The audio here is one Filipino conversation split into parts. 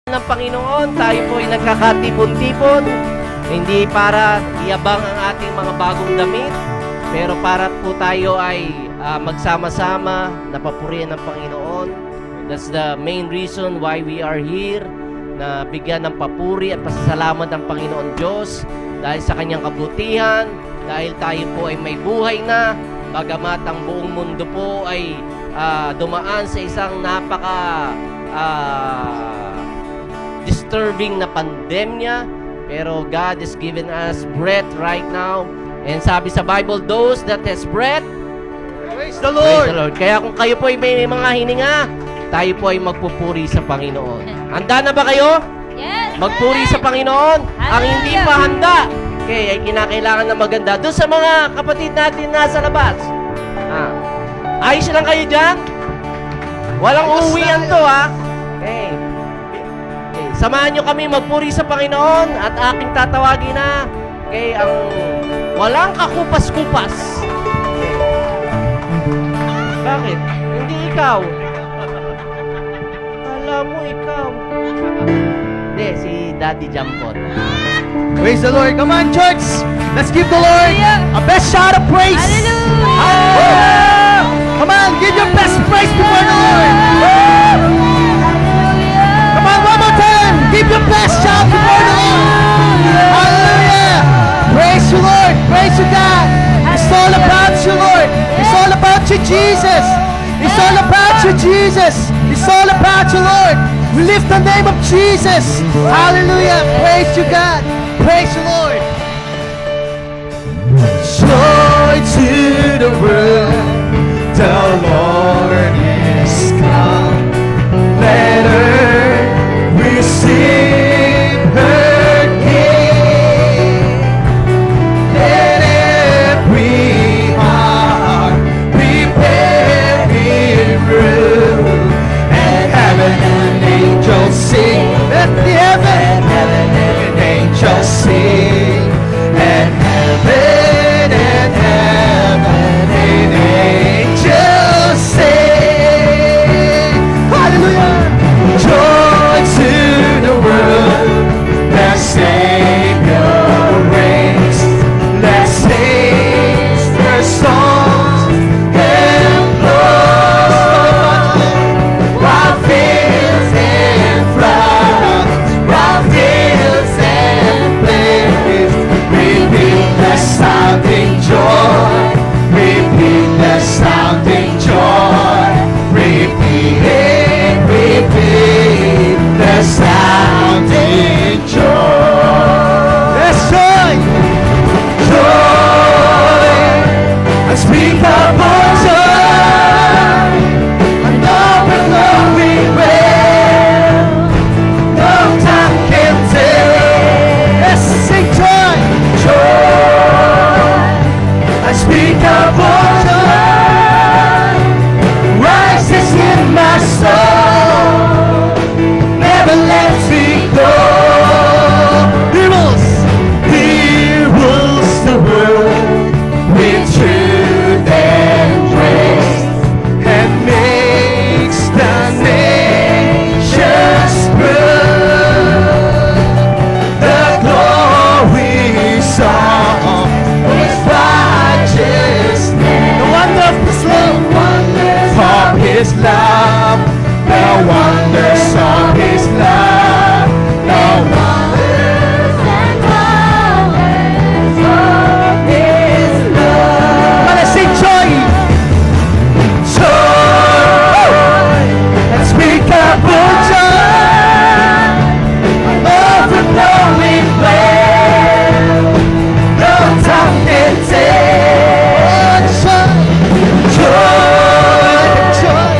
ng Panginoon, tayo po ay nagkakatipon-tipon, hindi para iabang ang ating mga bagong damit, pero para po tayo ay magsama-sama, napapurihan ng Panginoon. That's the main reason why we are here, na bigyan ng papuri at pasasalamat ng Panginoon Diyos dahil sa kanyang kabutihan, dahil tayo po ay may buhay na, bagamat ang buong mundo po ay dumaan sa isang napaka disturbing na pandemya, pero God has given us breath right now. And sabi sa Bible, those that has breath, Praise the Lord! praise the Lord. Kaya kung kayo po ay may mga hininga, tayo po ay magpupuri sa Panginoon. Handa na ba kayo? Yes! Magpuri sa Panginoon. Ang hindi pa handa, okay, ay kinakailangan na maganda. Doon sa mga kapatid natin nasa labas, ayos lang kayo dyan? Walang Ayos uuwian tayo. to, ha? Okay. Samahan nyo kami magpuri sa Panginoon at aking tatawagin na ang walang kakupas-kupas. Okay. Bakit? Hindi ikaw. Alam mo ikaw. Hindi, si Daddy Jampon. Praise the Lord! Come on, church! Let's give the Lord a best shout of praise! Hallelujah! Hallelujah! Come on, give your best praise before the Lord! Come on, one more time! Give your best shout before the Lord! Hallelujah! Praise you, Lord! Praise you, God! It's all about you, Lord! It's all about you, Jesus! It's all about you, Jesus! It's all about you, Lord! We lift the name of Jesus! Hallelujah! Praise you, God! Praise you, Lord! Joy to the world, the Lord is come. Let earth receive her King. Let every heart prepare Him room, and heaven and angels sing. Let the heaven and angels sing, and heaven and angels sing. Hallelujah! Joy to the world, the Savior reigns. Let's sing their songs and blow, while fields and flowers, while fields and plains, repeat the sounding joy, repeat the sounding joy, repeat it, repeat the sounding joy. Yes, joy, joy, unspeakable joy, an overflowing well, no time can tell. Let's sing joy, joy, unspeakable joy, rises in my soul, never lets me go. He rules the world with truth and grace, and makes the nations prove the glory song with righteousness. The wonders of His love, the wonders of His love, the wonders and wonders of His love. Let's sing joy, joy, unspeakable joy, overflowing well, no tongue can tell. Joy, joy,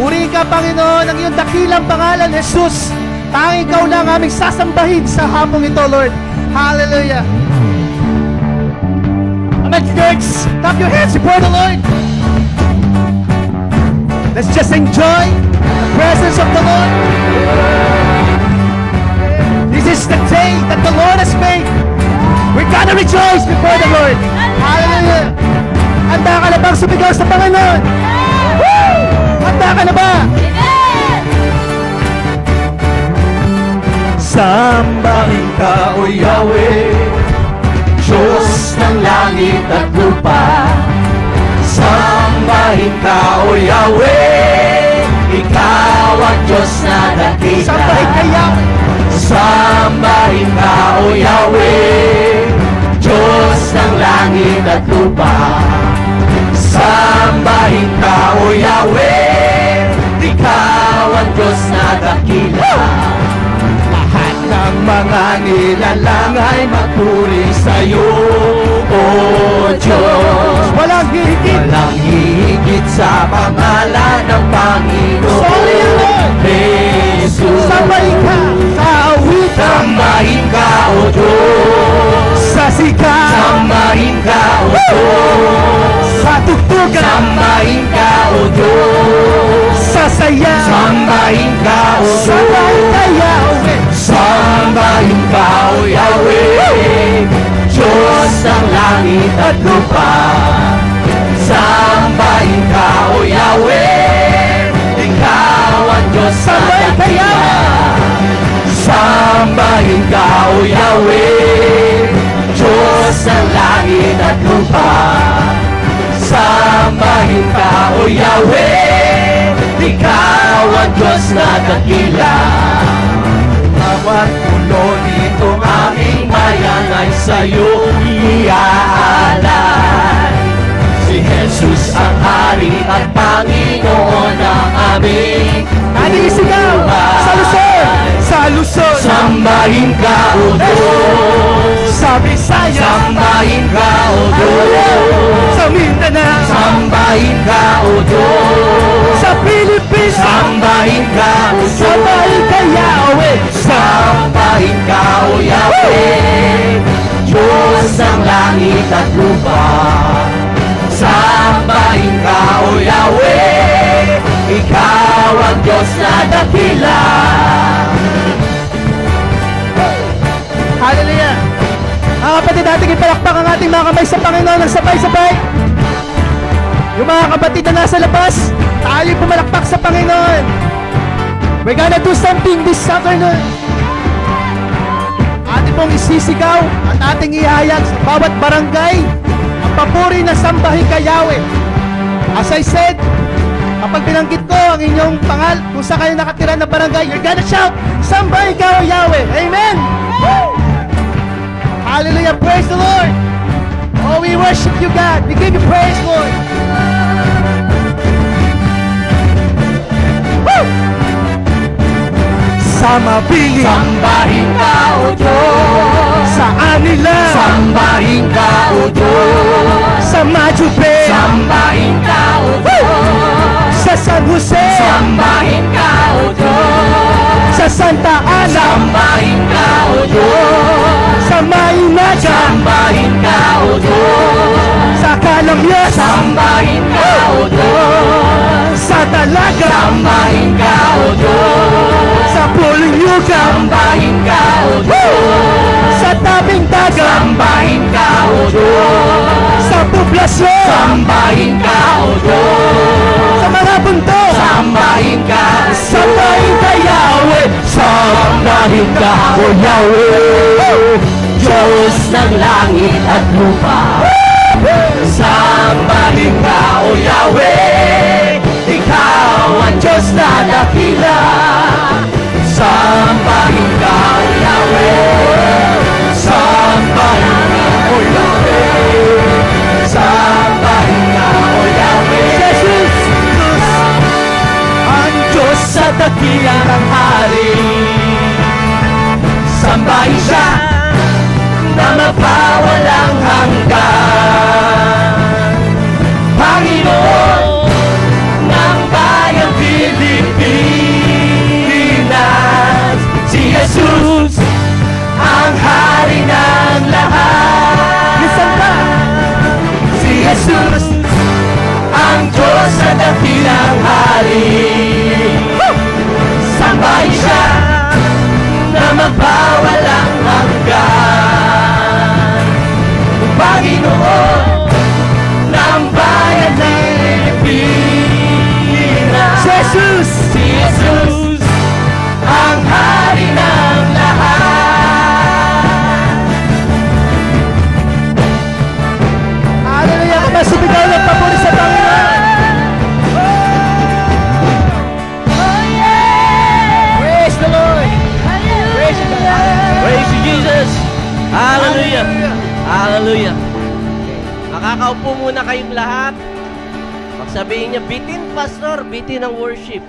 Purihin ka, Panginoon, ang iyong dakilang pangalan, Jesus. Tanging ikaw lang aming sasambahin sa hapong ito, Lord. Hallelujah. Amen, church. Clap your hands before the Lord. Let's just enjoy the presence of the Lord. This is the day that the Lord has made. We're gonna rejoice before the Lord. Hallelujah. Handa ka na bang sumigaw sa Panginoon? Woo! Handa ka na ba? Sambahin ka, O Yahweh, Diyos ng langit at lupa. Sambahin ka, O Yahweh, Ikaw ang Diyos na dakila. Sambahin ka, Yahweh. Sambahin ka, O Yahweh, Diyos ng langit at lupa. Sambahin ka, O Yahweh, Ikaw ang Diyos na dakila. Lahat ng mga nilalang ay magpuri sa'yo, O Diyos. Walang hihigit. Walang higit sa pangalan ng Panginoon. Sorry, Lord. Jesus. Sambahin ka sa awitan. Sambahin ka, O Diyos. Sa sikat. Sambahin ka, O Diyos. Sa tugtugan. Sambahin ka, O Diyos. Sa saya. Sambahin ka, O Sambahin ka, Diyos. Yahweh. Sambahin ka, O Yahweh, Diyos ng langit at lupa. Sambahin ka, O Yahweh, Ikaw ang Diyos na Sambahin ka, dakila. Sambahin ka, O Yahweh, Diyos ng langit at lupa. Sambahin ka, O Yahweh, Ikaw ang Diyos na dakila. Bawat puno nitong aming bayan ay sa'yo iaalay. Si Jesus ang Hari at Panginoon ng aming Ating isigaw sa Luzon. Sa Luzon. Sambahin ka, O Diyos. Sa Visayas. Sambahin ka, O Diyos. Sa Mindanao. Sambahin ka, O Diyos. Sa Pilipinas. Sambahin ka, O Diyos. Sambahin ka, Yahweh. Sambahin ka, O Yahweh, Diyos ng langit at lupa. Sambahin ka, O Yahweh, Ikaw ang Diyos na dakila. Hallelujah. Mga kapatid, natin ipalakpak ang ating mga kamay sa Panginoon ng sabay-sabay. Yung mga kapatid na nasa labas, tayo pumalakpak sa Panginoon. We're gonna do something this afternoon. Ating pong isisigaw at ating ihayag sa bawat barangay ang papuri na sambahin ka, Yahweh. As I said, kapag binanggit ko ang inyong pangal, kung saan kayo nakatira na barangay, you're gonna shout, sambahin ka, O Yahweh. Amen! Woo! Hallelujah! Praise the Lord! Oh, we worship you, God. We give you praise, Lord. Woo! Sa mabiling Sambahin ka, O Diyos. sa anila, Sambahin ka, O Diyos. sa Majupe, Sambahin ka, O Diyos. sa San Jose, Sambahin ka, O Diyos. sa Santa Ana, Sambahin ka, O Diyos. sa Mainaga, Sambahin ka, O Diyos. sa Calamyas, Sambahin ka, O Diyos. sa Dalaga, Sambahin ka, O Diyos. sa Pulinyuga, Sambahin ka, O Diyos. sa Tabing Dagat, Sambahin ka, O Diyos. sa Poblasyon, Sambahin ka, O Diyos. sa mga bundok, Sambahin ka, O Diyos. sambahin ka, Yahweh. Sambahin ka, O Yahweh, Diyos ng langit at lupa. Sambahin ka, O Yahweh, Ikaw ang Diyos na dakila. Sambahin ka, O Yahweh. Sambahin ka, O Yahweh. Sambahin ka, O Yahweh. Jesus, Ang Diyos sa dakila ng hari. Sambahin siya na mapawalang hanggan. Panginoon, Hallelujah! Hallelujah! Okay. Makakaupo muna kayong lahat. Magsabihin niyo, bitin, Pastor, bitin ang worship.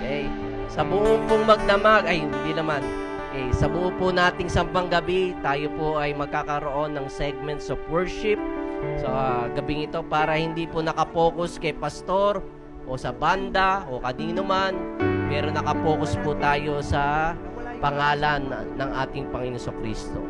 Okay. Sa buo pong magdamag, ay hindi naman. Okay. Sa buo po nating sampang gabi, tayo po ay magkakaroon ng segments of worship. So, gabing ito para hindi po nakapokus kay Pastor o sa banda o kanino man, pero nakapokus po tayo sa pangalan ng ating Panginoon Kristo.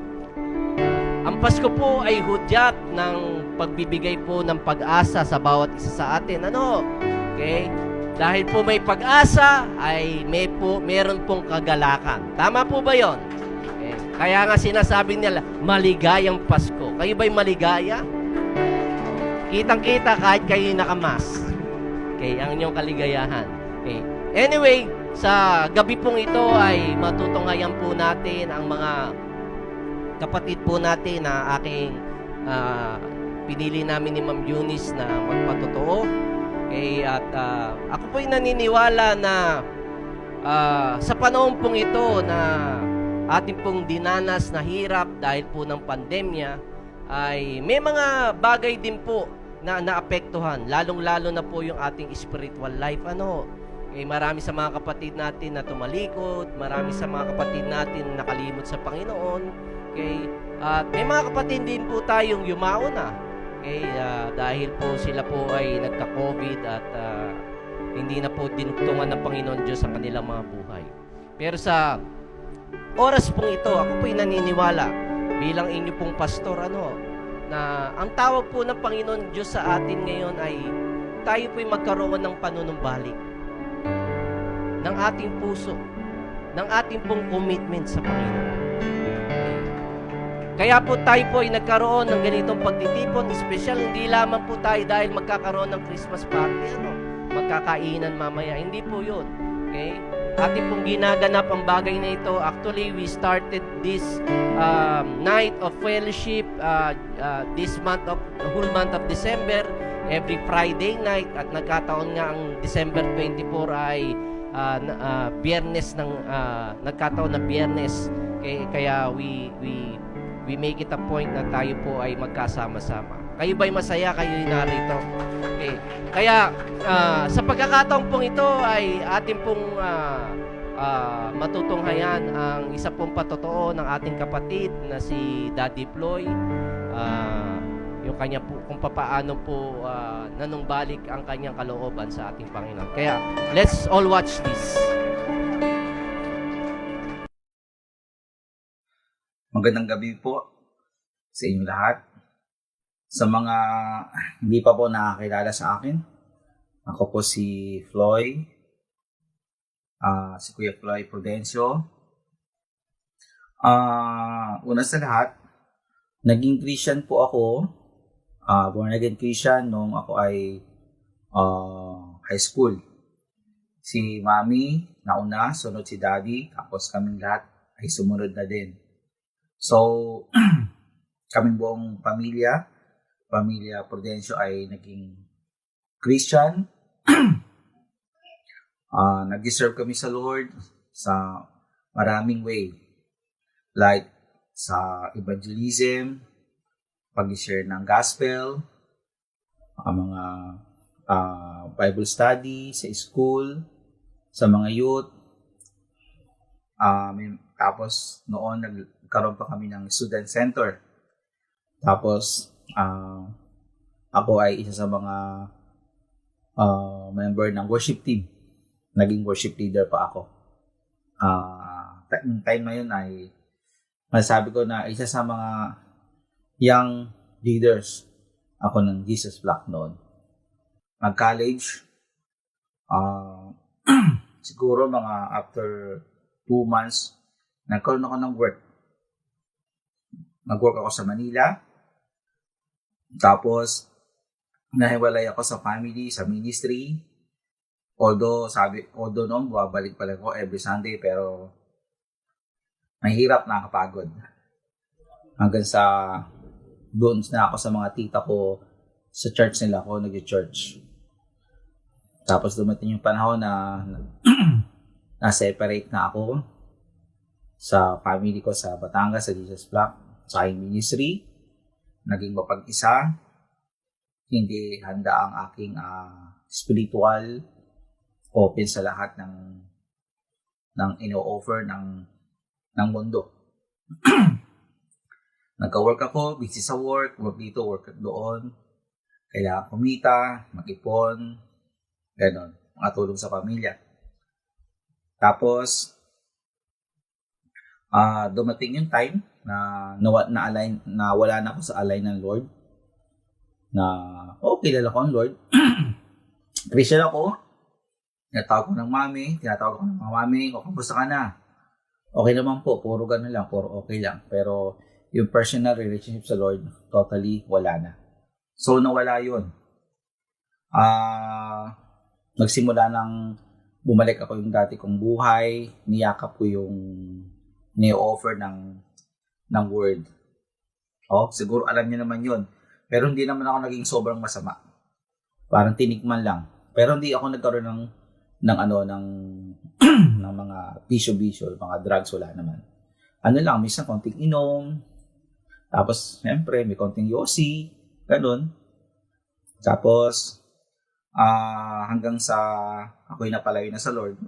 Ang Pasko po ay hudyat ng pagbibigay po ng pag-asa sa bawat isa sa atin. Ano? Okay? Dahil po may pag-asa, ay meron pong kagalakan. Tama po ba yon? Okay. Kaya nga sinasabi nila, maligayang Pasko. Kayo ba'y maligaya? Kitang-kita kahit kayo nakamas. Okay, ang inyong kaligayahan. Okay. Anyway, sa gabi pong ito ay matutunghayan po natin ang mga kapatid po natin na aking pinili namin ni Ma'am Eunice na magpatotoo. Okay, at ako po'y naniniwala na sa panahon pong ito na ating pong dinanas na hirap dahil po ng pandemya, ay may mga bagay din po na naapektuhan, lalong-lalo na po yung ating spiritual life. Ano? Okay, marami sa mga kapatid natin na tumalikod, marami sa mga kapatid natin na nakalimot sa Panginoon. Okay, at may mga kapatid din po tayong yumao na. Okay, dahil po sila po ay nagka-COVID at hindi na po dinugtungan ng Panginoon Diyos sa kanilang mga buhay. Pero sa oras pong ito, ako po'y naniniwala bilang inyo pong pastor, na ang tawag po ng Panginoon Diyos sa atin ngayon ay tayo po'y magkaroon ng panunumbalik ng ating puso, ng ating pong commitment sa Panginoon. Kaya po tayo po ay nagkaroon ng ganitong pagtitipon, special, hindi lamang po tayo dahil magkakaroon ng Christmas party, magkakainan mamaya. Hindi po yun. Okay? Ating pong ginaganap ang bagay na ito. Actually, we started this night of fellowship this month of, the whole month of December, every Friday night, at nagkataon nga ang December 24 ay biyernes ng, nagkataon na biyernes. Okay? Kaya we make it a point na tayo po ay magkasama-sama. Kayo ba'y masaya? Kayo narito? Okay. Kaya, sa pagkakataong pong ito ay ating pong matutunghayan ang isa pong patotoo ng ating kapatid na si Daddy Ploy. Yung kanya po, kung papaano po nanumbalik ang kanyang kalooban sa ating Panginoon. Kaya, let's all watch this. Magandang gabi po sa inyong lahat. Sa mga hindi pa po nakakilala sa akin, ako po si Floy, si Kuya Floy Prudencio. Una sa lahat, naging Christian po ako, born again Christian nung ako ay high school. Si Mami nauna, sunod si Daddy, tapos kaming lahat ay sumunod na din. So, kaming buong pamilya Prudencio ay naging Christian. Nag-serve kami sa Lord sa maraming way. Like sa evangelism, pag-share ng gospel, mga Bible study sa school, sa mga youth. Tapos noon nagkaroon pa kami ng student center. Tapos ako ay isa sa mga member ng worship team. Naging worship leader pa ako. Time na yun ay masasabi ko na isa sa mga young leaders ako ng Jesus Flock noon. Mag-college, siguro mga after 2 months, nagkaroon ako ng work. Nag-work ako sa Manila. Tapos, nahiwalay ako sa family, sa ministry. Although noon, buwabalik pala ako every Sunday, pero mahirap, nakakapagod. Hanggang sa, doon na ako sa mga tita ko, sa church nila ako, nag-church. Tapos dumating yung panahon na na-separate na ako sa family ko sa Batangas, sa Jesus Flock. sa aking ministry, naging mapag-isa, hindi handa ang aking spiritual, open sa lahat ng ino-offer ng mundo. Nagka-work ako, busy sa work dito, work doon. Kailangan kumita, mag-ipon, gano'n, makatulong sa pamilya. Tapos, dumating yung time na wala na ako sa align ng Lord. Na, kilala ko ang Lord. Christian ako. Tinatawag ko ng mami, tinatawag ko ng mga mami, kamusta ka na? Okay naman po, puro ganun lang, puro okay lang. Pero yung personal relationship sa Lord, totally wala na. So, nawala yun. Nagsimula nang bumalik ako yung dati kong buhay, niyakap ko yung ni-offer ng word. Siguro alam niyo naman yun. Pero hindi naman ako naging sobrang masama. Parang tinikman lang. Pero hindi ako nagkaroon ng mga bisyo-bisyo, mga drugs, wala naman. Ano lang, minsan konting inom, tapos siyempre may konting yosi, ganun. Tapos hanggang sa ako'y napalayo na sa Lord,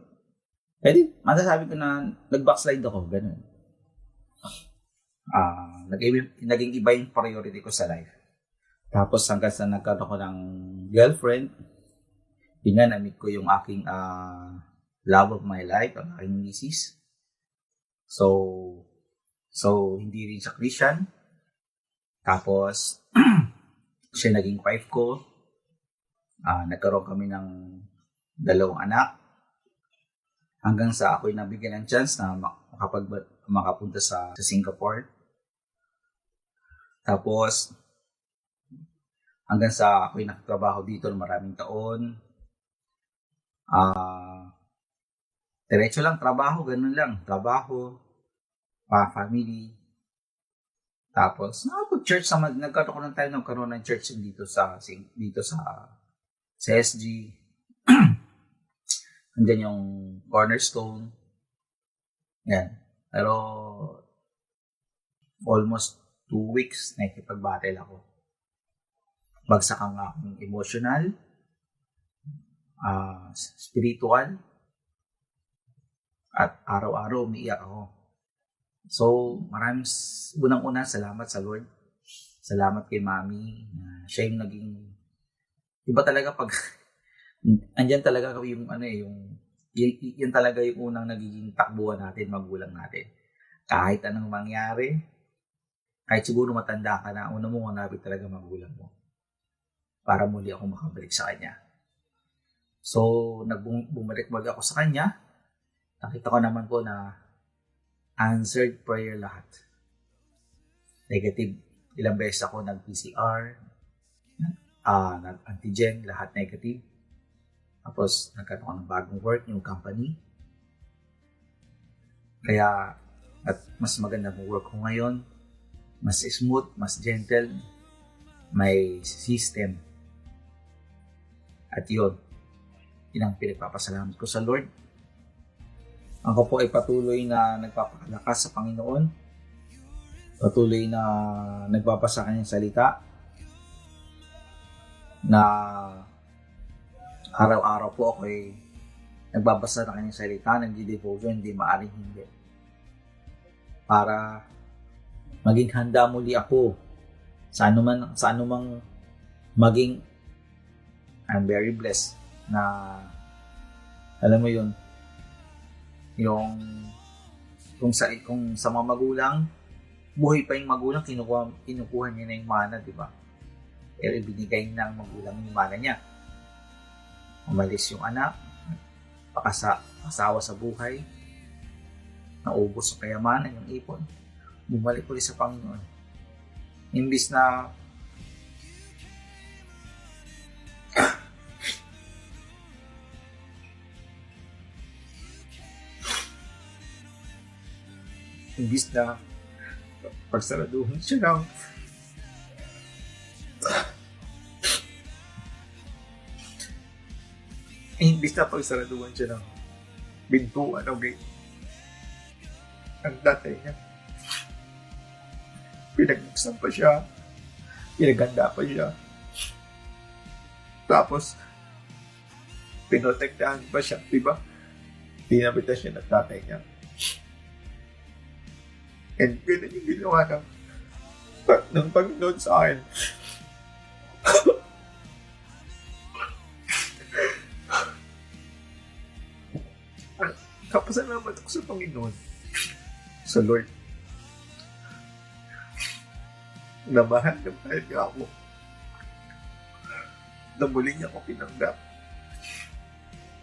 masasabi ko na nag-backslide ako, ganun. Naging iba yung priority ko sa life. Tapos hanggang sa nagkaroon ako ng girlfriend, yun nga, na-meet ko yung aking love of my life, ang aking misis. So hindi rin siya Christian. Tapos, siya naging wife ko. Nagkaroon kami ng 2 anak. Hanggang sa ako'y nabigyan ng chance na makapunta sa Singapore. Tapos, hanggang sa ako'y nakatrabaho dito ng maraming taon. Diretso lang, trabaho, ganun lang. Trabaho, family. Tapos, nakapag-church nagkaroon ko ng time na magkaroon ng church dito sa SG. Andyan yung Cornerstone. Yan. Pero, almost 2 weeks, nakikipag-battle ako. Bagsak ang aking emotional, spiritual, at araw-araw umiiyak ako. So, unang-una, salamat sa Lord. Salamat kay Mami. Siya yung naging, iba talaga pag, andyan talaga yung yan talaga yung unang nagiging takbuhan natin, magulang natin. Kahit anong mangyari, kahit siguro matanda ka na, una mo hanapin talaga magulang mo. Para muli ako makabalik sa kanya. So, bumalik-balik ako sa kanya. Nakita ko naman po na answered prayer lahat. Negative. Ilang beses ako nag-PCR, nag-antigen, lahat negative. Tapos, nagkaroon ako ng bagong work, new company. Kaya, at mas maganda ang work ko ngayon. Mas smooth, mas gentle. May system. At yun ang pinagpapasalamat ko sa Lord. Ako po ay patuloy na nagpapakalakas sa Panginoon. Patuloy na nagbabasa kanyang salita. Na araw-araw po ako ay nagbabasa ng kanyang salita, nagdi-devotion, hindi maaring hindi. Para maging handa muli ako sa anumang maging. I'm very blessed na alam mo yun, yung kung sa mga magulang, buhay pa yung magulang, kinukuha niya na yung mana, di ba? Pero ibinigay ng magulang yung mana niya. Umalis yung anak, pasawa sa buhay, naubos sa kayamanan, yung ipon, bumalik ulit sa Panginoon. Imbis na pagsaraduhan siya ng pagsaraduhan siya ng bintuan o gate ang tatay niya. Pinagbuksan pa siya. Pinaganda pa siya. Tapos, pinotektahan pa siya, diba? Dinabitan siya ng tatay niya. And ganun yung ginawa ng Panginoon sa akin. Kapasalamat ako sa Panginoon, sa Lord. Na mahal niya ako. Na muli niya ako pinanggap.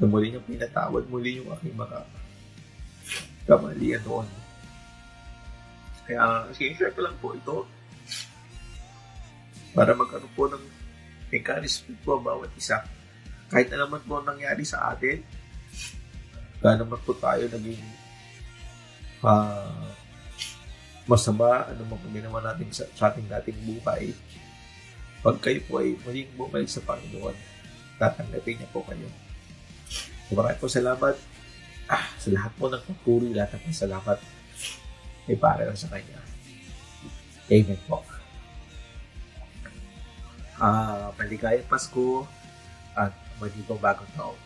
Na muli niya pinatawad muli yung aking mga kamalian noon. Kaya sinishare ko lang po ito para magkaroon po ng encouragement po bawat isa. Kahit na naman po nangyari sa atin, kaya naman po tayo naging masama, ano man ginawa natin sa ating dating buhay. Pag kayo po ay muling bumalik sa Panginoon, tatanggapin niya po kayo. So, maraming po salamat sa lahat po ng papuri, lahat ng salamat ay para lang sa Kanya. Amen po. Maligayang Pasko at magiging bagong taon.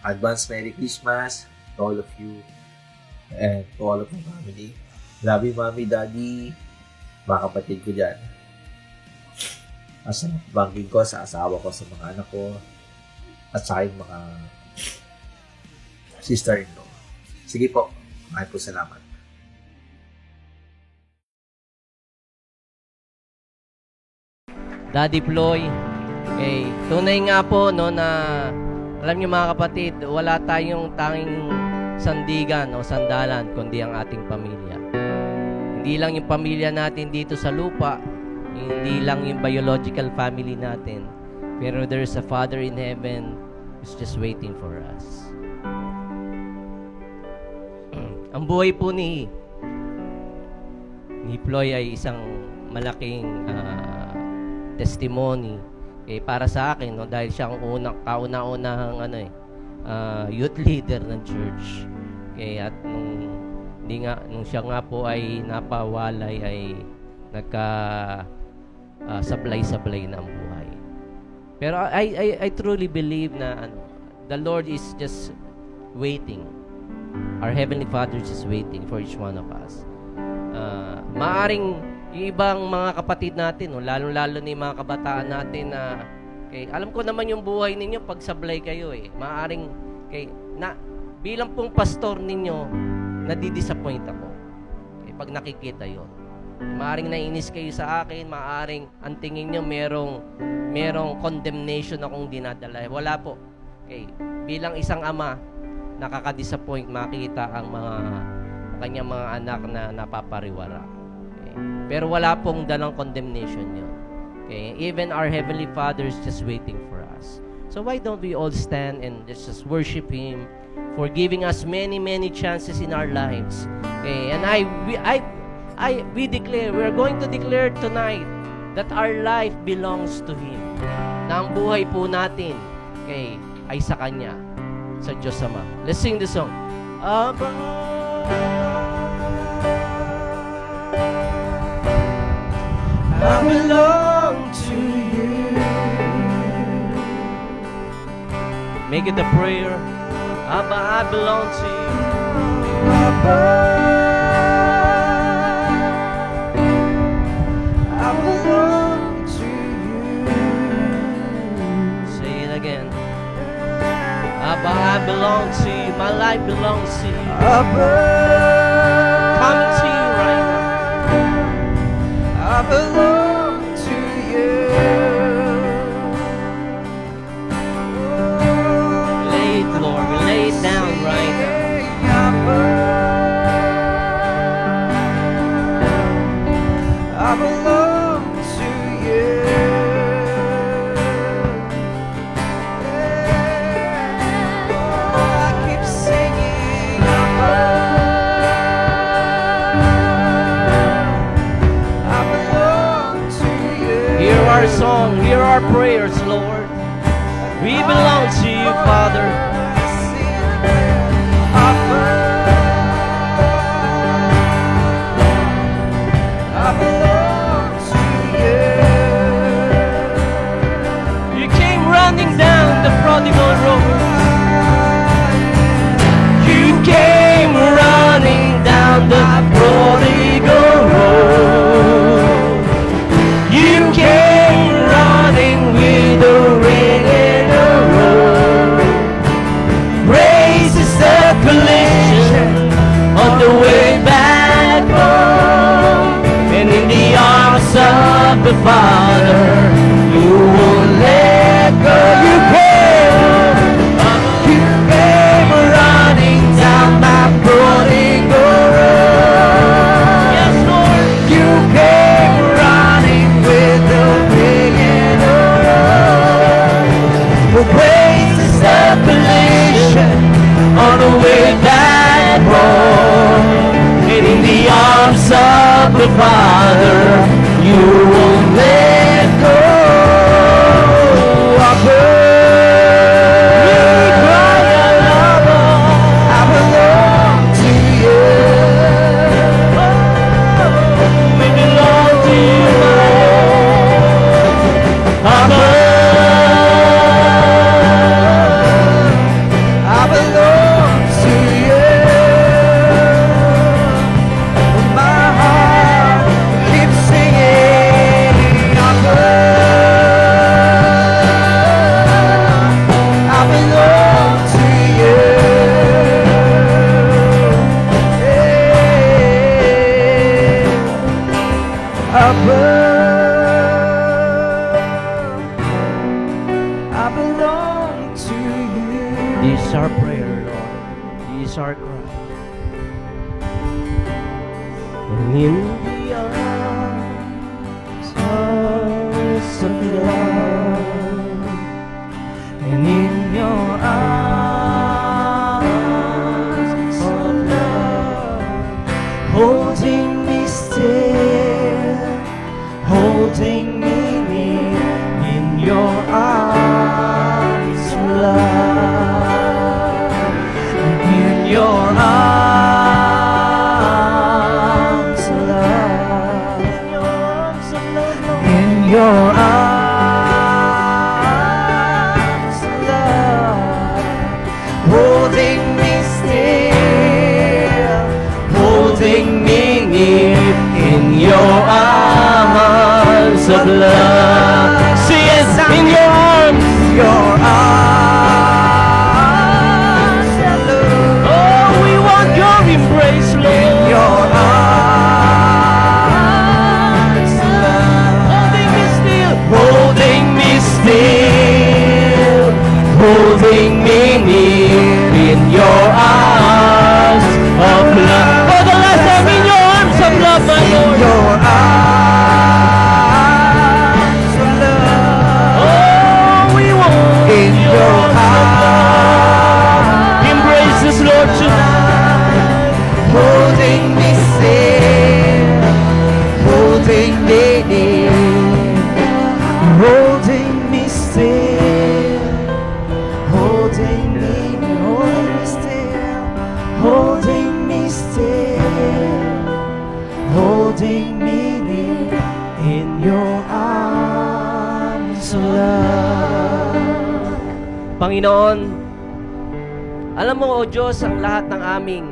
Advance Merry Christmas to all of you and to all of my family. Love you, Mommy, Daddy, mga kapatid ko dyan. Sa bangging ko, sa asawa ko, sa mga anak ko, at sa aking mga sister-in-law. Sige po, maraming po salamat. Daddy Ploy, tunay nga po no na alam niyo mga kapatid, wala tayong tanging sandigan o sandalan kundi ang ating pamilya. Hindi lang yung pamilya natin dito sa lupa, hindi lang yung biological family natin, pero there's a Father in heaven who's just waiting for us. Ang buhay po ni Ploy ay isang malaking testimony para sa akin, no, dahil siya ang kauna-unahang youth leader ng church. At nung siya nga po ay napawalay ay sablay-sablay na ang buhay. Pero I truly believe na the Lord is just waiting. Our Heavenly Father is just waiting for each one of us. Maaring yung ibang mga kapatid natin, no, lalo-lalo na yung mga kabataan natin na alam ko naman yung buhay ninyo pag sablay kayo Maaring bilang pong pastor ninyo, nadidisappoint ako pag nakikita yon. Maaring nainis kayo sa akin, maaring ang tingin nyo merong condemnation akong dinadala. Wala po. Bilang isang ama, nakaka-disappoint makita ang kanyang mga anak na napapariwara. Pero wala pong dalang condemnation yun. Even our Heavenly Father is just waiting for us. So why don't we all stand and just worship Him for giving us many, many chances in our lives. And we declare, we're going to declare tonight that our life belongs to Him. Na ang buhay po natin ay sa Kanya, sa Diyos Ama. Let's sing the song. Abba, I belong to you. Make it a prayer. Abba, I belong to you. Abba, I belong to you. Say it again. Abba, I belong to you. My life belongs to you. Abba, coming to you right now. I belong to you. Lay it, Lord. We lay it down right now. I belong to you. I keep singing. I belong to you. Hear our song, hear our prayers, Lord. We belong to you, Father. I belong of the Father, you won't let go. You came running down my prodigal road. Yes, Lord. You came running with the wicked road. For grace is separation on the way back home. And in the arms of the Father, you won't let go. I cry, I belong to you. We belong to you, I belong to you. My heart keeps singing. I belong to you. I belong to you. This is our prayer, Lord. This is our cry. And in the arms of love, and in your arms of love, holding me still, holding me near, in your arms of love, in your arms of love, in your arms of love, holding me still, holding me near, in your arms of love. See it in your arms, your arms of love. Oh, we want your embrace, Lord. In your arms of love, holding me still, holding me still, holding me near, in your arms of love. For the last time, in your arms of love, my Lord. In your arms of love. Oh, we want in your arms. Embrace us, Lord, tonight. Holding me still, holding me near, holding me still, holding me still, holding me still, holding me near, in your arms of love. Panginoon, alam mo, O Diyos, ang lahat ng aming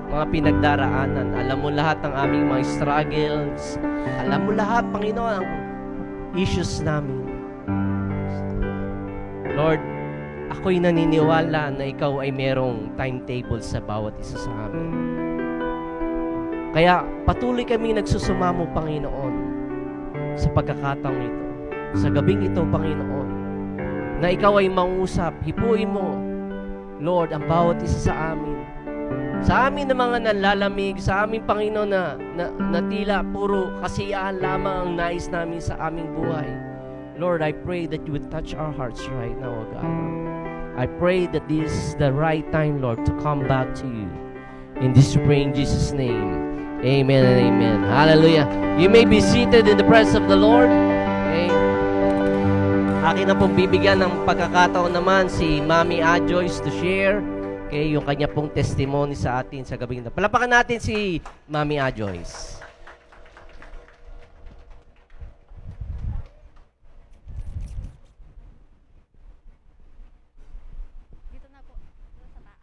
mga pinagdaraanan. Alam mo lahat ng aming mga struggles. Alam mo lahat, Panginoon, ang issues namin. Lord, ako'y naniniwala na ikaw ay merong timetable sa bawat isa sa amin. Kaya patuloy kami nagsusumamo, Panginoon, sa pagkakataong ito. Sa gabing ito, Panginoon, na ikaw ay mangusap, hipuin mo, Lord, ang bawat isa sa amin. Sa amin na mga nanlalamig, sa amin, Panginoon, na tila puro kasiyahan lamang ang nais namin sa aming buhay. Lord, I pray that you would touch our hearts right now, O God. I pray that this is the right time, Lord, to come back to you. In this we pray in Jesus' name. Amen and amen. Hallelujah. You may be seated in the presence of the Lord. Okay. Akin na pong bibigyan ng pagkakataon naman si Mami Joyce to share yung kanya pong testimony sa atin sa gabing ito. Palapakan natin si Mami Joyce. Dito na po, sa taas.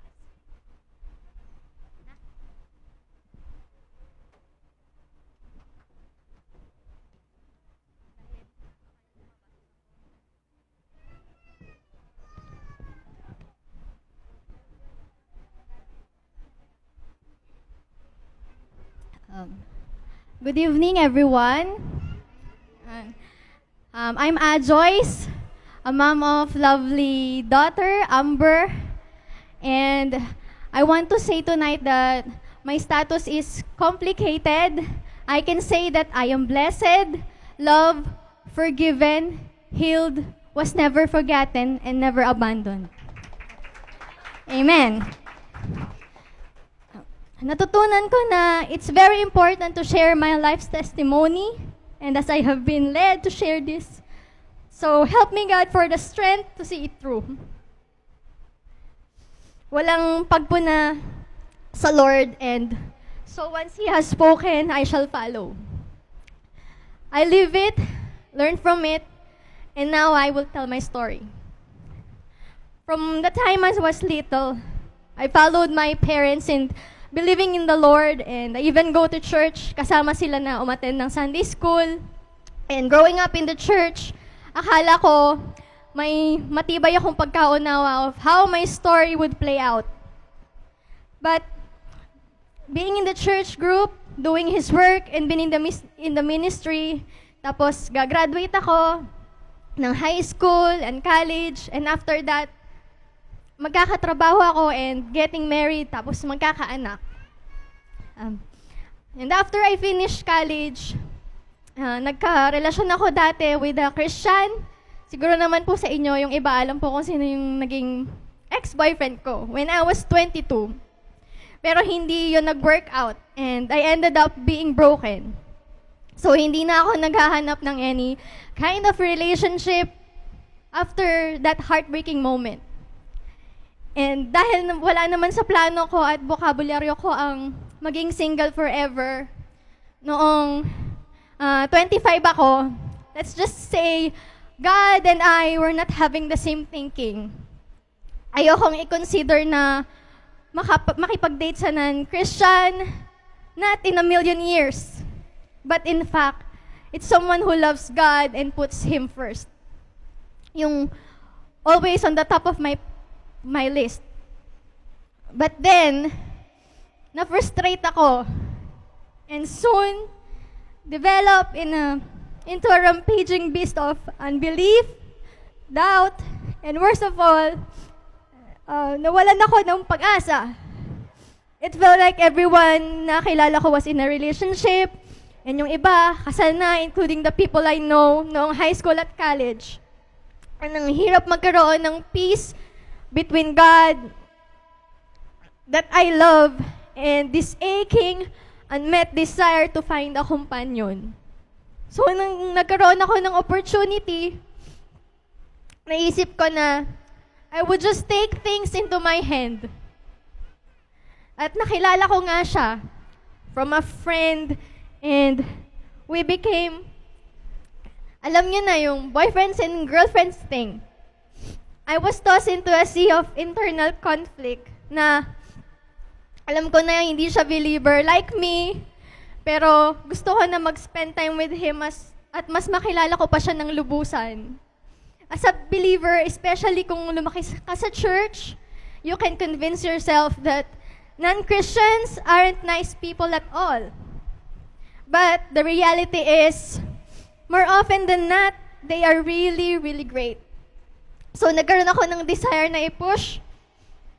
Good evening, everyone. I'm Joyce, a mom of lovely daughter, Amber. And I want to say tonight that my status is complicated. I can say that I am blessed, loved, forgiven, healed, was never forgotten, and never abandoned. Amen. Natutunan ko na it's very important to share my life's testimony, and as I have been led to share this, so help me God for the strength to see it through. Walang pagpuna sa Lord, and so once He has spoken, I shall follow. I live it, learn from it, and now I will tell my story. From the time I was little, I followed my parents in believing in the Lord, and I even go to church, kasama sila na umattend ng Sunday school. And growing up in the church, akala ko may matibay akong pagkaunawa of how my story would play out. But being in the church group, doing His work, and being in the ministry, tapos gagraduate ako ng high school and college, and after that, magkakatrabaho ako and getting married, tapos magkakaanak. And after I finished college, nagka-relasyon ako dati with a Christian. Siguro naman po sa inyo, yung iba, alam po kung sino yung naging ex-boyfriend ko when I was 22. Pero hindi yun nag-work out, and I ended up being broken. So hindi na ako naghahanap ng any kind of relationship after that heartbreaking moment. And dahil wala naman sa plano ko at bokabularyo ko ang maging single forever, noong 25 ako, let's just say, God and I were not having the same thinking. Ayokong i-consider na makipag-date sa non-Christian, not in a million years. But in fact, it's someone who loves God and puts Him first. Yung always on the top of my list. But then, na-frustrate ako, and soon develop into a rampaging beast of unbelief, doubt, and worst of all, nawalan ako ng pag-asa. It felt like everyone na kilala ko was in a relationship, and yung iba, kasal na, including the people I know noong high school at college. And ang hirap magkaroon ng peace between God that I love and this aching, unmet desire to find a companion. So, nang nagkaroon ako ng opportunity, naisip ko na I would just take things into my hand. At nakilala ko nga siya from a friend, and we became, alam niyo na, yung boyfriends and girlfriends thing. I was tossed into a sea of internal conflict na alam ko na hindi siya believer like me, pero gusto ko na mag-spend time with him at mas makilala ko pa siya ng lubusan. As a believer, especially kung lumaki ka sa church, you can convince yourself that non-Christians aren't nice people at all. But the reality is, more often than not, they are really, really great. So, nagkaroon ako ng desire na i-push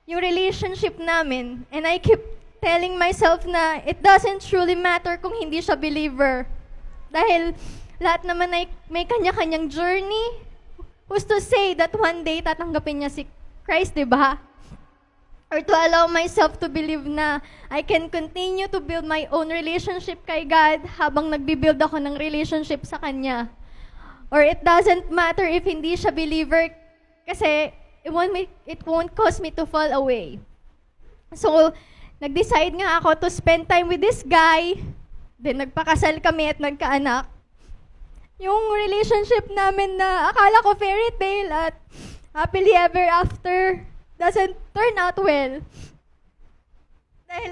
yung relationship namin. And I keep telling myself na it doesn't truly matter kung hindi siya believer. Dahil lahat naman ay may kanya-kanyang journey. Who's to say that one day tatanggapin niya si Christ, di ba? Or to allow myself to believe na I can continue to build my own relationship kay God habang nagbibuild ako ng relationship sa Kanya. Or it doesn't matter if hindi siya believer kasi it won't cause me to fall away. So, nag-decide nga ako to spend time with this guy. Then, nagpakasal kami at nagkaanak. Yung relationship namin na akala ko fairy tale at happily ever after doesn't turn out well. Dahil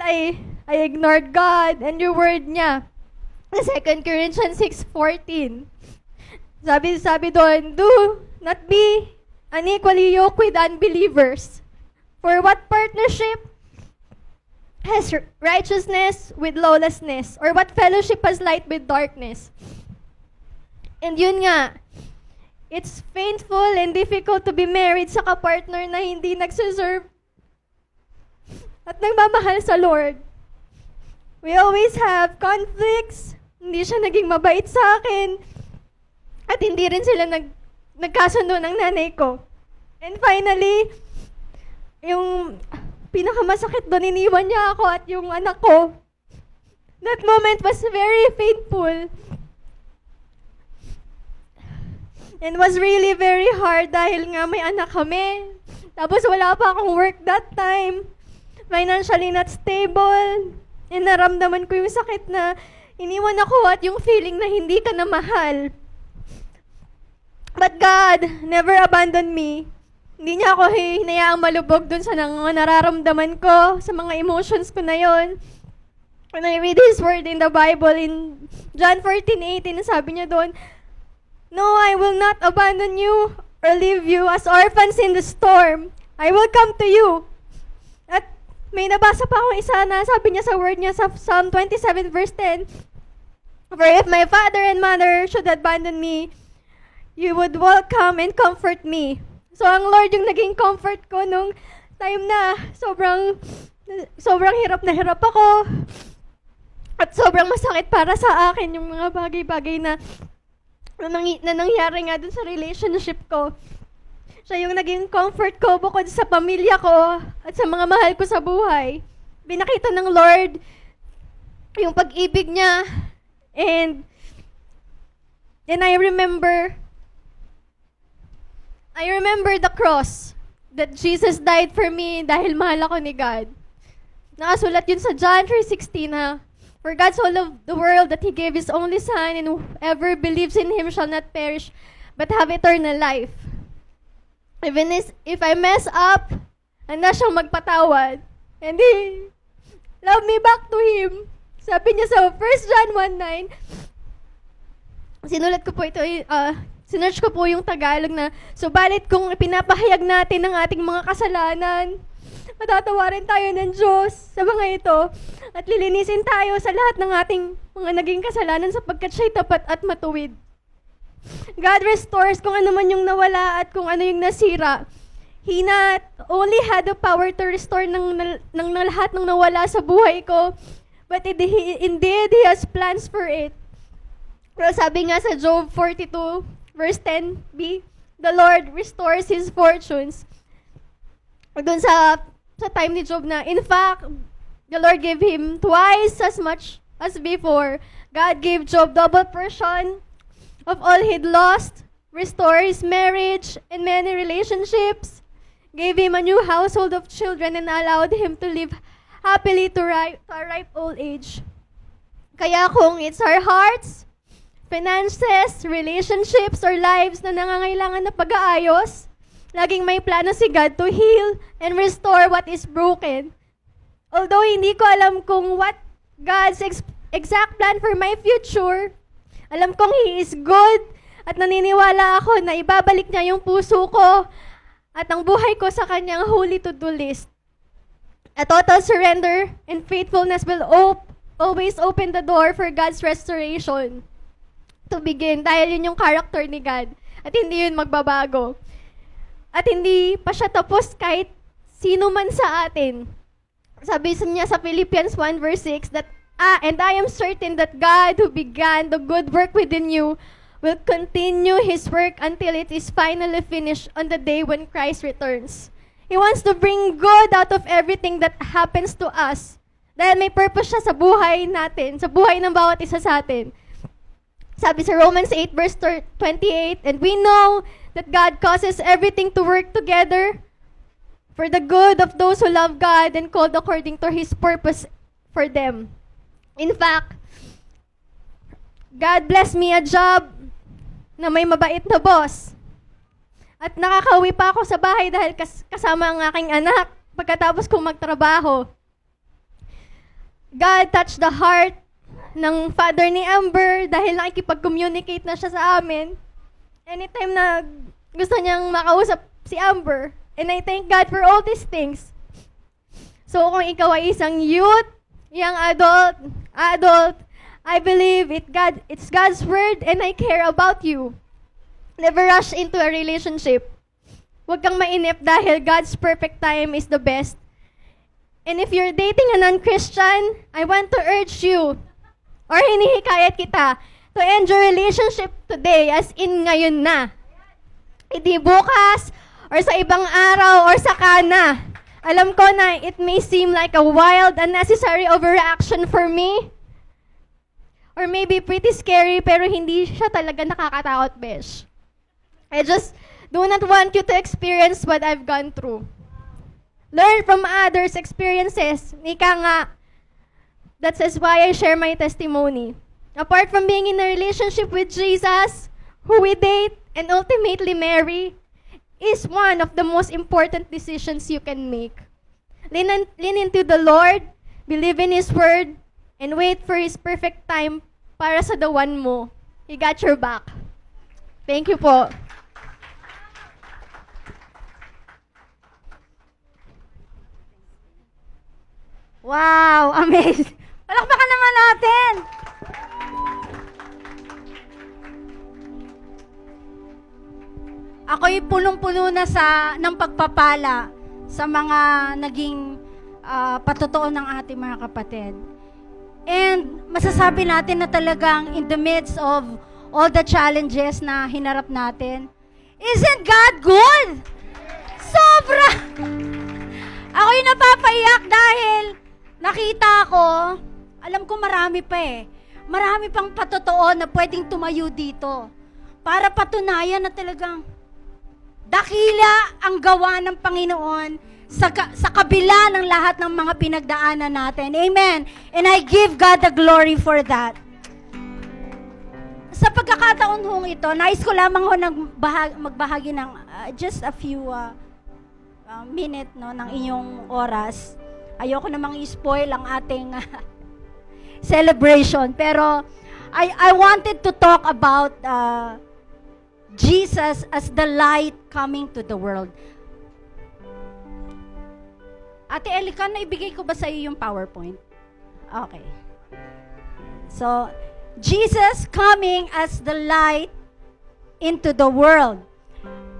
I ignored God and your word niya. 2 Corinthians 6:14. Sabi doon, do not be unequally yoked with unbelievers. For what partnership has righteousness with lawlessness? Or what fellowship has light with darkness? And yun nga, it's painful and difficult to be married sa kapartner na hindi nagsuserve at nagmamahal sa Lord. We always have conflicts. Hindi siya naging mabait sa akin. At hindi rin sila nagkasundo ng nanay ko. And finally, yung pinakamasakit doon, iniwan niya ako at yung anak ko. That moment was very painful. And was really very hard dahil nga may anak kami. Tapos wala pa akong work that time. Financially not stable. And naramdaman ko yung sakit na iniwan ako at yung feeling na hindi ka na mahal. But God never abandoned me. Hindi niya ako hinayaang malubog dun sa nararamdaman ko, sa mga emotions ko na yon. When I read His word in the Bible, in John 14:18, sabi niya doon, "No, I will not abandon you or leave you as orphans in the storm. I will come to you." At may nabasa pa akong isa na sabi niya sa word niya sa Psalm 27 verse 10, "For if my father and mother should abandon me, you would welcome and comfort me." So ang Lord yung naging comfort ko nung time na sobrang hirap na hirap ako. At sobrang masakit para sa akin yung mga bagay-bagay na nangyari nga dun sa relationship ko. Siya yung naging comfort ko bukod sa pamilya ko at sa mga mahal ko sa buhay. Binakita ng Lord yung pag-ibig niya. And I remember the cross that Jesus died for me dahil mahal ako ni God. Nakasulat yun sa John 3:16 ha. For God so loved the world that He gave His only Son, and whoever believes in Him shall not perish, but have eternal life. Even if I mess up, handa siyang magpatawad. And He love me back to Him. Sabi niya sa 1 John 1:9, sinulat ko po ito, sinearch ko po yung Tagalog na, "Subalit kung pinapahayag natin ang ating mga kasalanan, matatawarin tayo ng Diyos sa mga ito at lilinisin tayo sa lahat ng ating mga naging kasalanan sapagkat siya'y tapat at matuwid." God restores kung ano man yung nawala at kung ano yung nasira. He not only had the power to restore ng lahat ng nawala sa buhay ko, but indeed, He has plans for it. Pero sabi nga sa Job 42, verse 10b, "The Lord restores His fortunes." Doon sa time ni Job na, in fact, the Lord gave him twice as much as before. God gave Job double portion of all he'd lost, restored his marriage and many relationships, gave him a new household of children, and allowed him to live happily to a ripe old age. Kaya kung it's our hearts, finances, relationships, or lives na nangangailangan na pag-aayos, laging may plano si God to heal and restore what is broken. Although hindi ko alam kung what God's exact plan for my future, alam kong He is good at naniniwala ako na ibabalik niya yung puso ko at ang buhay ko sa Kanyang holy to-do list. A total surrender and faithfulness will always open the door for God's restoration to begin dahil yun yung character ni God at hindi yun magbabago. At hindi pa siya tapos kahit sino man sa atin. Sabi niya sa Philippians 1 verse 6 that, "And I am certain that God who began the good work within you will continue His work until it is finally finished on the day when Christ returns." He wants to bring good out of everything that happens to us. Dahil may purpose siya sa buhay natin, sa buhay ng bawat isa sa atin. Sabi sa Romans 8 verse 28, "And we know that God causes everything to work together for the good of those who love God and called according to His purpose for them." In fact, God blessed me a job na may mabait na boss. At nakakauwi pa ako sa bahay dahil kasama ang aking anak pagkatapos kong magtrabaho. God touched the heart ng father ni Amber dahil nakikipag-communicate na siya sa amin. Anytime na gusto niyang makausap si Amber. And I thank God for all these things. So kung ikaw ay isang youth, young adult, I believe it's God's word and I care about you. Never rush into a relationship. Huwag kang mainip dahil God's perfect time is the best. And if you're dating a non-Christian, I want to urge you, or hinihikayat kita, to end your relationship today, as in ngayon na. Hindi bukas, or sa ibang araw, or saka na. Alam ko na it may seem like a wild, unnecessary overreaction for me. Or maybe pretty scary, pero hindi siya talaga nakakatakot, besh. I just do not want you to experience what I've gone through. Learn from others' experiences. Ika nga, that is why I share my testimony. Apart from being in a relationship with Jesus, who we date and ultimately marry, is one of the most important decisions you can make. Lean into the Lord, believe in His Word, and wait for His perfect time para sa the one mo. He got your back. Thank you po. Wow, amazing. Palakpakan naman natin. Ako'y punong-puno na ng pagpapala sa mga naging patotoo ng ating mga kapatid. And masasabi natin na talagang in the midst of all the challenges na hinarap natin, isn't God good? Sobra! Ako'y napapaiyak dahil nakita ko, alam ko marami pa eh. Marami pang patotoo na pwedeng tumayo dito para patunayan na talagang dakila ang gawa ng Panginoon sa kabila ng lahat ng mga pinagdaanan natin. Amen. And I give God the glory for that. Sa pagkakataon hong ito, nais ko lamang ho magbahagi ng just a few minute ng inyong oras. Ayoko namang i-spoil ang ating celebration. Pero I wanted to talk about Jesus as the light coming to the world. Ate Elika, naibigay ko ba sa iyo yung PowerPoint? Okay. So, Jesus coming as the light into the world.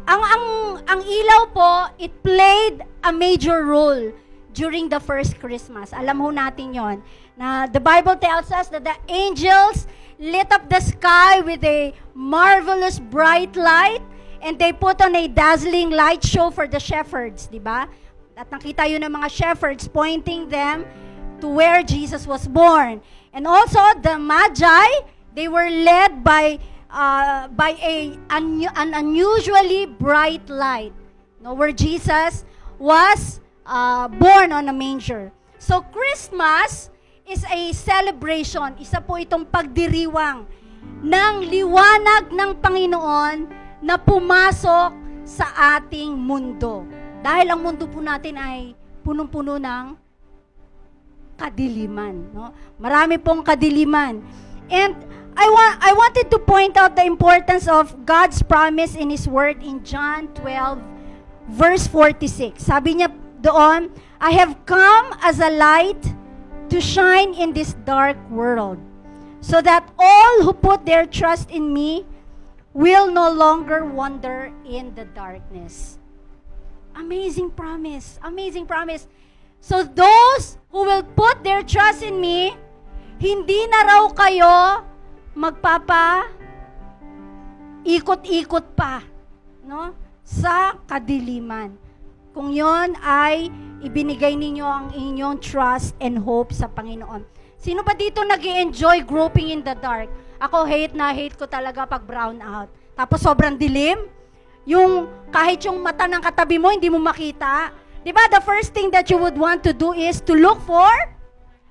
Ang ilaw po, it played a major role during the first Christmas. Alam ho natin yon. Na the Bible tells us that the angels lit up the sky with a marvelous bright light and they put on a dazzling light show for the shepherds, di ba? At nakita yun ng mga shepherds pointing them to where Jesus was born. And also the Magi, they were led by an unusually bright light, no, where Jesus was born on a manger. So Christmas is a celebration, isa po itong pagdiriwang ng liwanag ng Panginoon na pumasok sa ating mundo. Dahil ang mundo po natin ay punong-puno ng kadiliman, no? Marami pong kadiliman. And I wanted to point out the importance of God's promise in His Word in John 12 verse 46. Sabi niya doon, I have come as a light to shine in this dark world, so that all who put their trust in me will no longer wander in the darkness. Amazing promise. Amazing promise. So those who will put their trust in me, hindi na raw kayo ikot-ikot pa, no, sa kadiliman. Kung yon ay ibinigay ninyo ang inyong trust and hope sa Panginoon. Sino ba dito nag-i-enjoy groping in the dark? Ako, hate ko talaga pag brown out. Tapos sobrang dilim. Yung kahit yung mata ng katabi mo, hindi mo makita. Diba, the first thing that you would want to do is to look for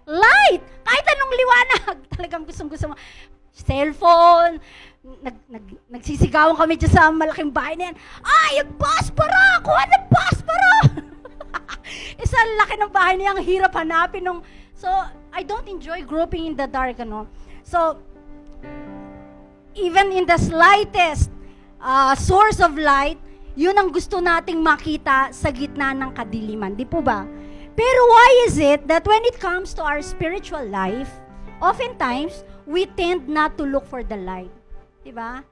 light. Kahit anong liwanag. Talagang gustong-gusto mo. Cellphone, nagsisigawan kami dyan sa malaking bahay na yan. Ay, yung posporo! Kuha ng posporo! Isa laki ng bahay niya, ang hirap hanapin nung... So, I don't enjoy groping in the dark, ano. So, even in the slightest source of light, yun ang gusto nating makita sa gitna ng kadiliman. Di po ba? Pero why is it that when it comes to our spiritual life, oftentimes, we tend not to look for the light. Diba?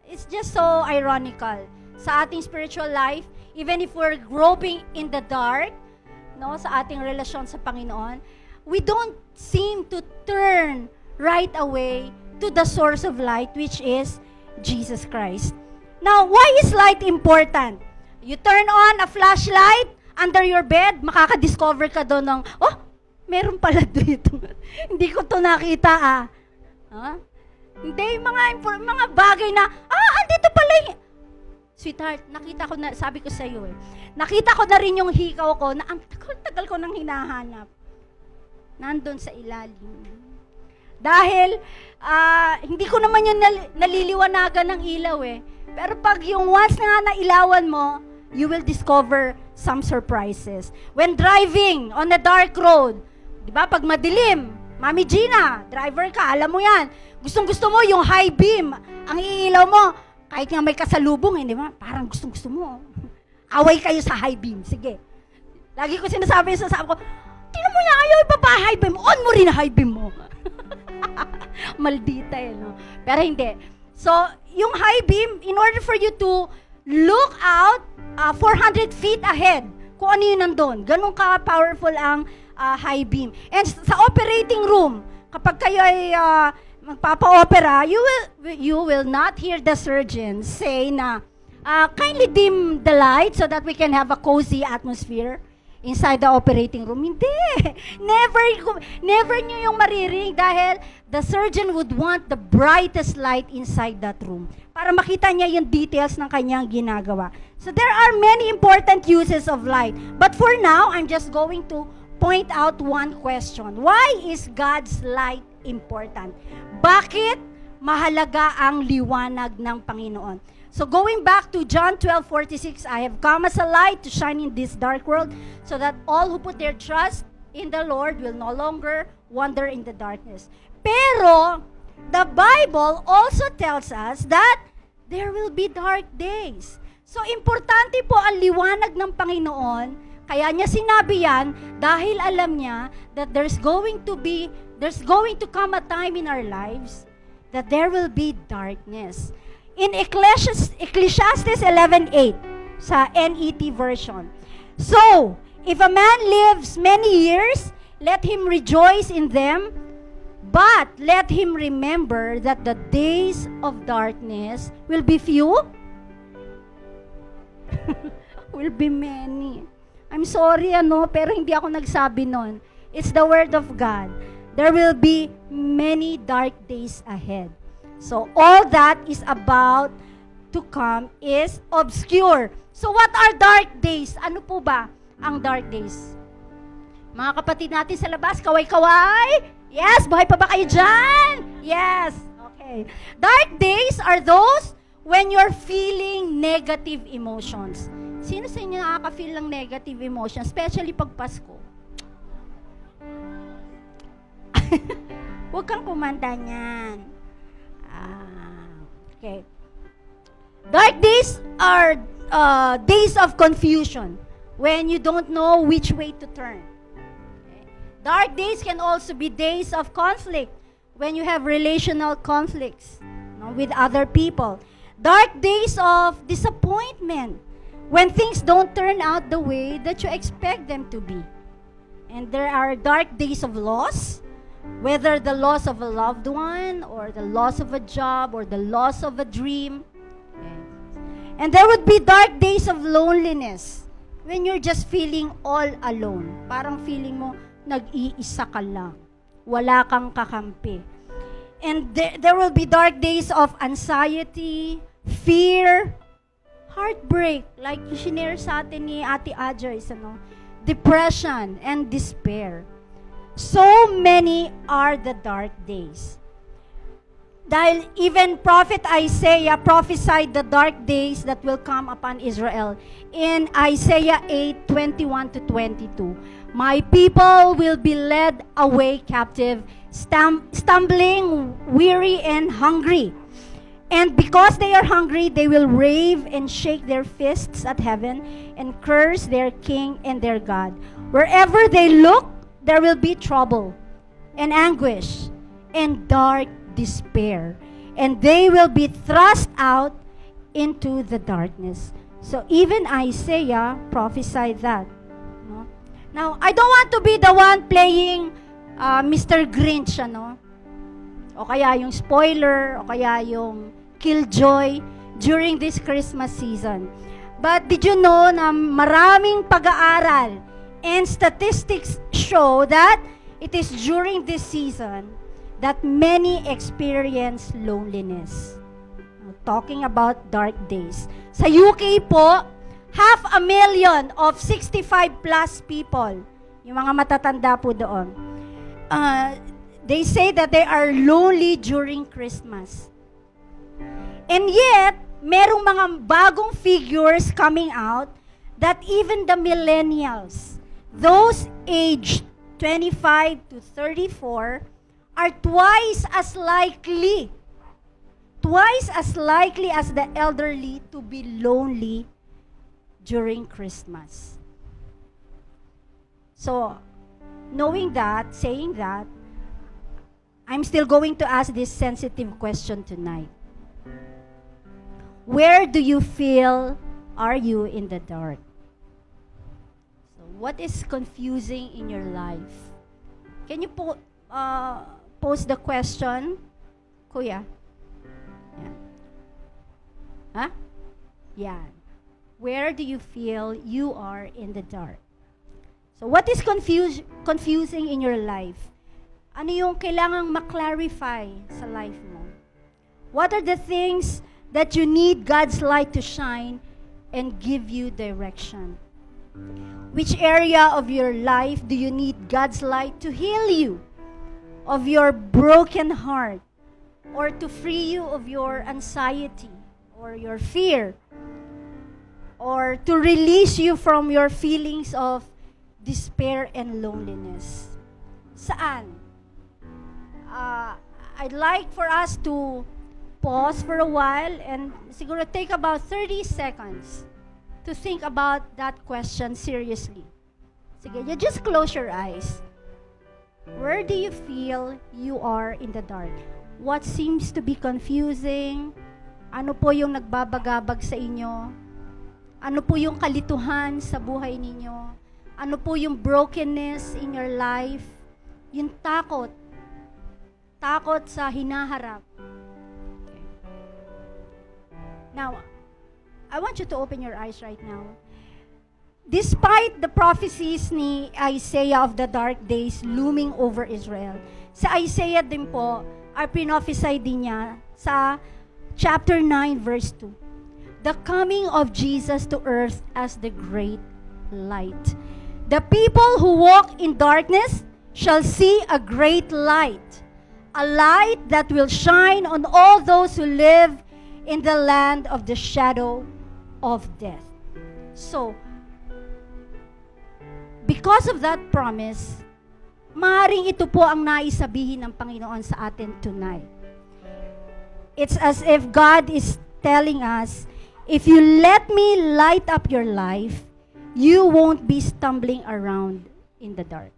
It's just so ironical. Sa ating spiritual life, even if we're groping in the dark, no, sa ating relasyon sa Panginoon, we don't seem to turn right away to the source of light, which is Jesus Christ. Now, why is light important? You turn on a flashlight under your bed, makaka-discover ka doon ng, oh, meron pala dito. Hindi ko to nakita Hindi, mga bagay na, andito pala yung... Sweetheart, nakita ko na, sabi ko sa iyo nakita ko na rin yung hikaw ko na ang tagal ko nang hinahanap. Nandun sa ilalim. Dahil, hindi ko naman yung naliliwanagan ng ilaw Pero pag yung once na nailawan mo, you will discover some surprises. When driving on a dark road, di ba, pag madilim, Mami Gina, driver ka, alam mo yan, gustong-gusto mo yung high beam, ang iilaw mo, kahit nga may kasalubong, di ba? Parang gustong-gusto mo. Away kayo sa high beam. Sige. Lagi ko sinasabi ko, tingnan mo niya, ayaw ipapa-high beam. On mo rin high beam mo. Maldita no? Pero hindi. So, yung high beam, in order for you to look out 400 feet ahead, kung ano yun nandun. Ganun ka-powerful ang high beam. And sa operating room, kapag kayo ay magpapa-opera, you will not hear the surgeon say na, kindly dim the light so that we can have a cozy atmosphere inside the operating room. Hindi. Never nyo yung maririnig dahil the surgeon would want the brightest light inside that room para makita niya yung details ng kanyang ginagawa. So there are many important uses of light. But for now, I'm just going to point out one question. Why is God's light important? Bakit mahalaga ang liwanag ng Panginoon? So going back to John 12:46, I have come as a light to shine in this dark world so that all who put their trust in the Lord will no longer wander in the darkness. Pero, the Bible also tells us that there will be dark days. So, importante po ang liwanag ng Panginoon. Kaya niya sinabi yan dahil alam niya that there's going to come a time in our lives that there will be darkness. In Ecclesiastes 11:8 sa NET version. So, if a man lives many years, let him rejoice in them, but let him remember that the days of darkness will be few, will be many. I'm sorry pero hindi ako nagsabi nun. It's the word of God. There will be many dark days ahead. So, all that is about to come is obscure. So, what are dark days? Ano po ba ang dark days? Mga kapatid natin sa labas, kaway-kaway? Yes, buhay pa ba kayo dyan? Yes. Okay. Dark days are those when you're feeling negative emotions. Sino sa inyo nakaka-feel ng negative emotions? Especially pag Pasko. Huwag kang kumanta niyan. Okay. Dark days are days of confusion when you don't know which way to turn. Okay. Dark days can also be days of conflict when you have relational conflicts with other people. Dark days of disappointment when things don't turn out the way that you expect them to be. And there are dark days of loss, whether the loss of a loved one or the loss of a job or the loss of a dream. And there would be dark days of loneliness when you're just feeling all alone. Parang feeling mo nag-iisa ka lang. Wala kang kakampi. And there will be dark days of anxiety, fear, heartbreak, like sinare sa atin ni Ate Ajoyce, depression and despair. So many are the dark days. Dahil even Prophet Isaiah prophesied the dark days that will come upon Israel. In Isaiah 8:21-22, my people will be led away captive, stumbling, weary, and hungry. And because they are hungry, they will rave and shake their fists at heaven and curse their king and their God. Wherever they look, there will be trouble and anguish and dark despair, and they will be thrust out into the darkness. So even Isaiah prophesied that. No? Now, I don't want to be the one playing Mr. Grinch, ano? O kaya yung spoiler, o kaya yung killjoy during this Christmas season. But did you know na maraming pag-aaral and statistics show that it is during this season that many experience loneliness. Talking about dark days. Sa UK po, 500,000 of 65 plus people, yung mga matatanda po doon, they say that they are lonely during Christmas. And yet, merong mga bagong figures coming out that even the millennials, those aged 25 to 34, are twice as likely as the elderly to be lonely during Christmas. So, knowing that, saying that, I'm still going to ask this sensitive question tonight. Where do you feel are you in the dark? So, what is confusing in your life? Can you pose the question, Kuya? Yeah. Huh? Yeah. Where do you feel you are in the dark? So, what is confusing in your life? Ano yung kailangang ma-clarify sa life mo? What are the things that you need God's light to shine and give you direction? Which area of your life do you need God's light to heal you of your broken heart, or to free you of your anxiety or your fear, or to release you from your feelings of despair and loneliness? Saan? I'd like for us to pause for a while and siguro take about 30 seconds to think about that question seriously. Sige, you just close your eyes. Where do you feel you are in the dark? What seems to be confusing? Ano po yung nagbabagabag sa inyo? Ano po yung kalituhan sa buhay ninyo? Ano po yung brokenness in your life? Yung takot. Takot sa hinaharap. Okay. Now, I want you to open your eyes right now. Despite the prophecies ni Isaiah of the dark days looming over Israel, sa Isaiah din po, ay prophesy din niya sa chapter 9 verse 2. The coming of Jesus to earth as the great light. The people who walk in darkness shall see a great light. A light that will shine on all those who live in the land of the shadow of death. So, because of that promise, maaaring ito po ang naisabihin ng Panginoon sa atin tonight. It's as if God is telling us, if you let me light up your life, you won't be stumbling around in the dark.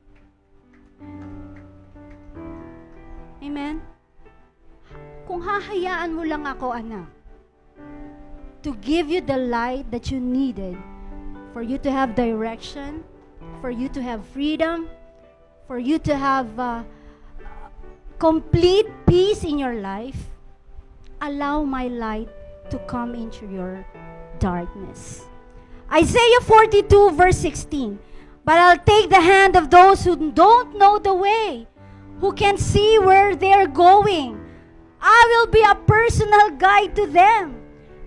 Amen? Kung hahayaan mo lang ako, anak, to give you the light that you needed for you to have direction, for you to have freedom, for you to have complete peace in your life, allow my light to come into your darkness. Isaiah 42 verse 16, but I'll take the hand of those who don't know the way, who can see where they're going. I will be a personal guide to them,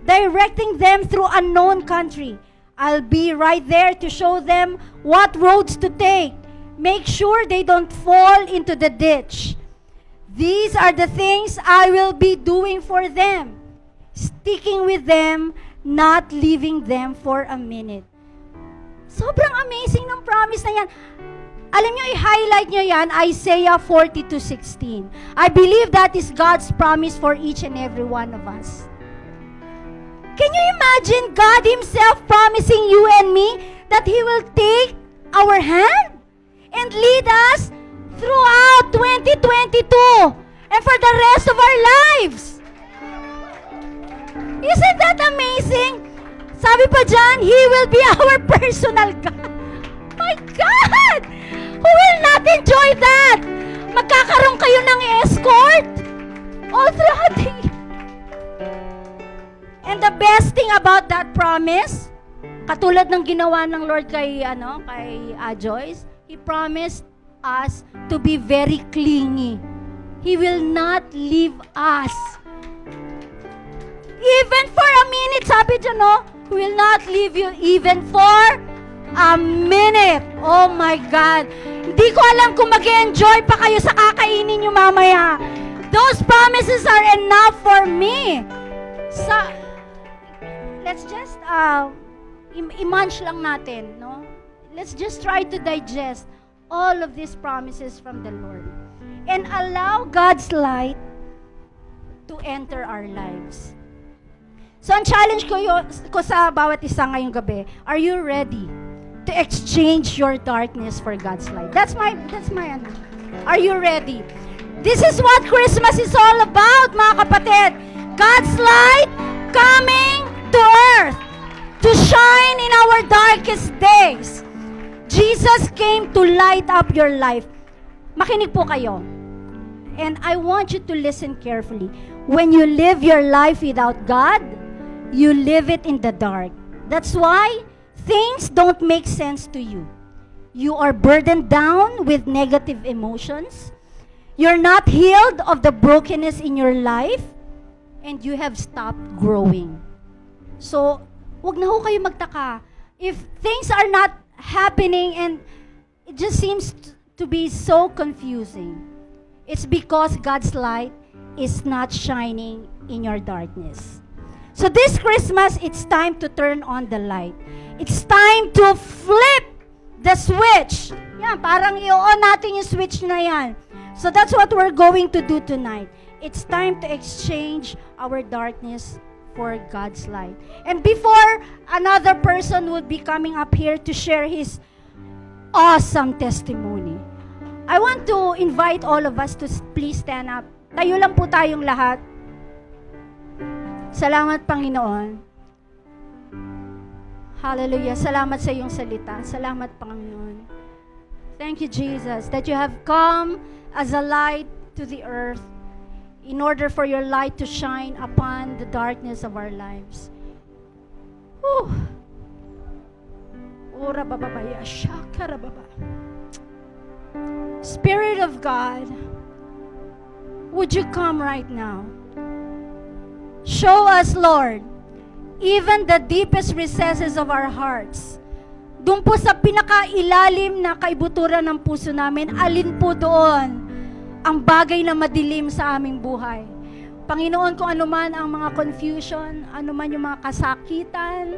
directing them through unknown country. I'll be right there to show them what roads to take. Make sure they don't fall into the ditch. These are the things I will be doing for them, sticking with them, not leaving them for a minute. Sobrang amazing ng promise na yan. Alam nyo, i-highlight nyo yan, Isaiah 42:16. I believe that is God's promise for each and every one of us. Can you imagine God Himself promising you and me that He will take our hand and lead us throughout 2022 and for the rest of our lives. Isn't that amazing? Sabi pa dyan, He will be our personal God. My God! Who will not enjoy that? Magkakaroon kayo ng escort all throughout the year. And the best thing about that promise, katulad ng ginawa ng Lord kay Joyce, He promised us to be very clingy. He will not leave us. Even for a minute, sabi dyan, no? He will not leave you even for a minute. Oh my God. Hindi ko alam kung mag-enjoy pa kayo sa kakainin nyo mamaya. Those promises are enough for me. Let's just i-munch lang natin, no? Let's just try to digest all of these promises from the Lord and allow God's light to enter our lives. So, ang challenge ko sa bawat isa ngayong gabi, are you ready to exchange your darkness for God's light? That's my ano. Are you ready? This is what Christmas is all about, mga kapatid. God's light coming to earth to shine in our darkest days. Jesus came to light up your life. Makinig po kayo. And I want you to listen carefully. When you live your life without God, you live it in the dark. That's why things don't make sense to you. You are burdened down with negative emotions. You're not healed of the brokenness in your life. And you have stopped growing. So, wag na ho kayo magtaka. If things are not happening and it just seems to be so confusing, it's because God's light is not shining in your darkness. So this Christmas, it's time to turn on the light. It's time to flip the switch. Yan, parang i-on natin yung switch na yan. So that's what we're going to do tonight. It's time to exchange our darkness for God's light. And before another person would be coming up here to share his awesome testimony, I want to invite all of us to please stand up. Tayo lang po tayong lahat. Salamat, Panginoon. Hallelujah. Salamat sa iyong salita. Salamat, Panginoon. Thank you, Jesus, that you have come as a light to the earth in order for your light to shine upon the darkness of our lives. Whew. Ora bababaya, shakara baba. Spirit of God, would you come right now? Show us, Lord, even the deepest recesses of our hearts. Doon po sa pinakailalim na kaibuturan ng puso namin, alin po doon ang bagay na madilim sa aming buhay. Panginoon, kung ano man ang mga confusion, ano man yung mga kasakitan,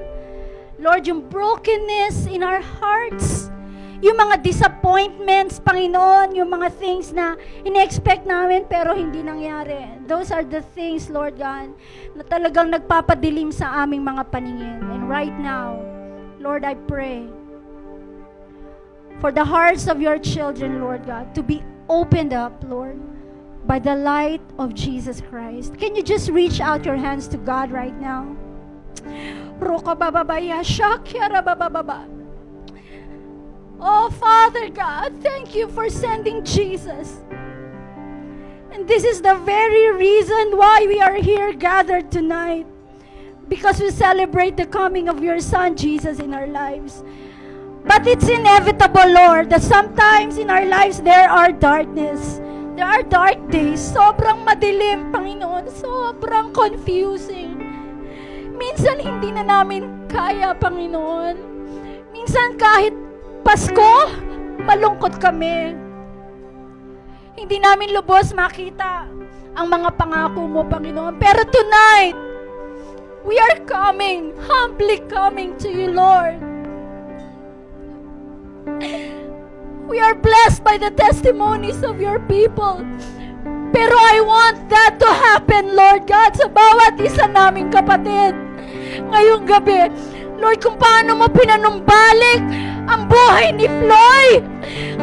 Lord, yung brokenness in our hearts, yung mga disappointments, Panginoon, yung mga things na ine-expect namin pero hindi nangyari. Those are the things, Lord God, na talagang nagpapadilim sa aming mga paningin. And right now, Lord, I pray for the hearts of your children, Lord God, to be opened up, Lord, by the light of Jesus Christ. Can you just reach out your hands to God right now? Roka bababaya, shakyara babababa. Oh, Father God, thank you for sending Jesus. And this is the very reason why we are here gathered tonight. Because we celebrate the coming of your Son, Jesus, in our lives. But it's inevitable, Lord, that sometimes in our lives there are darkness. There are dark days. Sobrang madilim, Panginoon. Sobrang confusing. Minsan hindi na namin kaya, Panginoon. Minsan kahit Pasko, malungkot kami. Hindi namin lubos makita ang mga pangako mo, Panginoon. Pero tonight, we are coming, humbly coming to you, Lord. We are blessed by the testimonies of your people. Pero I want that to happen, Lord God, sa bawat isa naming kapatid. Ngayong gabi, Lord, kung paano mo pinanumbalik ang buhay ni Floyd,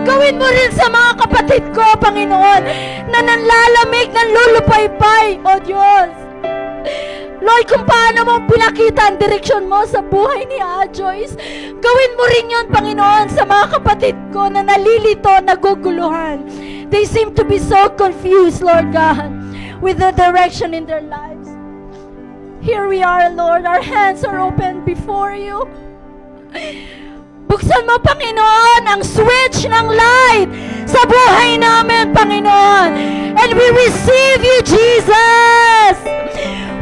Gawin mo rin sa mga kapatid ko, Panginoon, na nanlalamig, nanlulupaypay, O Diyos. Lord, kung paano mo pinakita ang direksyon mo sa buhay ni Joyce, gawin mo rin yun, Panginoon, sa mga kapatid ko na nalilito, naguguluhan. They seem to be so confused, Lord God, with the direction in their lives. Here we are, Lord. Our hands are open before you. Buksan mo, Panginoon, ang switch ng light sa buhay namin, Panginoon. And we receive you, Jesus!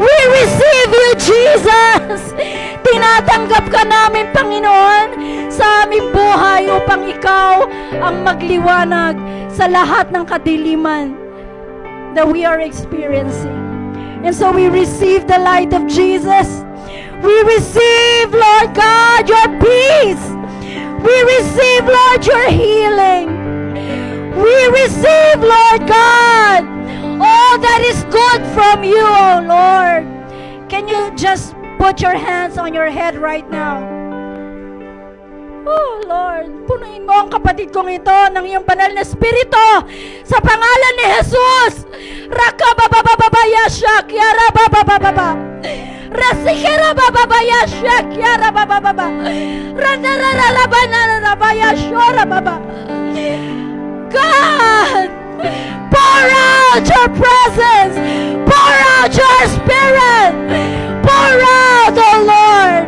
We receive you, Jesus! Tinatanggap ka namin, Panginoon, sa aming buhay upang ikaw ang magliwanag sa lahat ng kadiliman that we are experiencing. And so we receive the light of Jesus. We receive, Lord God, your peace. We receive, Lord, your healing. We receive, Lord God, all that is good from you, O Lord. Can you just put your hands on your head right now? Oh Lord, punuin mo ang kapatid kong ito ng iyong banal na espiritu sa pangalan ni Jesus. Rakababababaya shakyara babababa. Rasikera bababaya shakyara babababa. Ranararalabanarabaya shora baba. God, pour out your presence. Pour out your spirit. Pour out, oh Lord.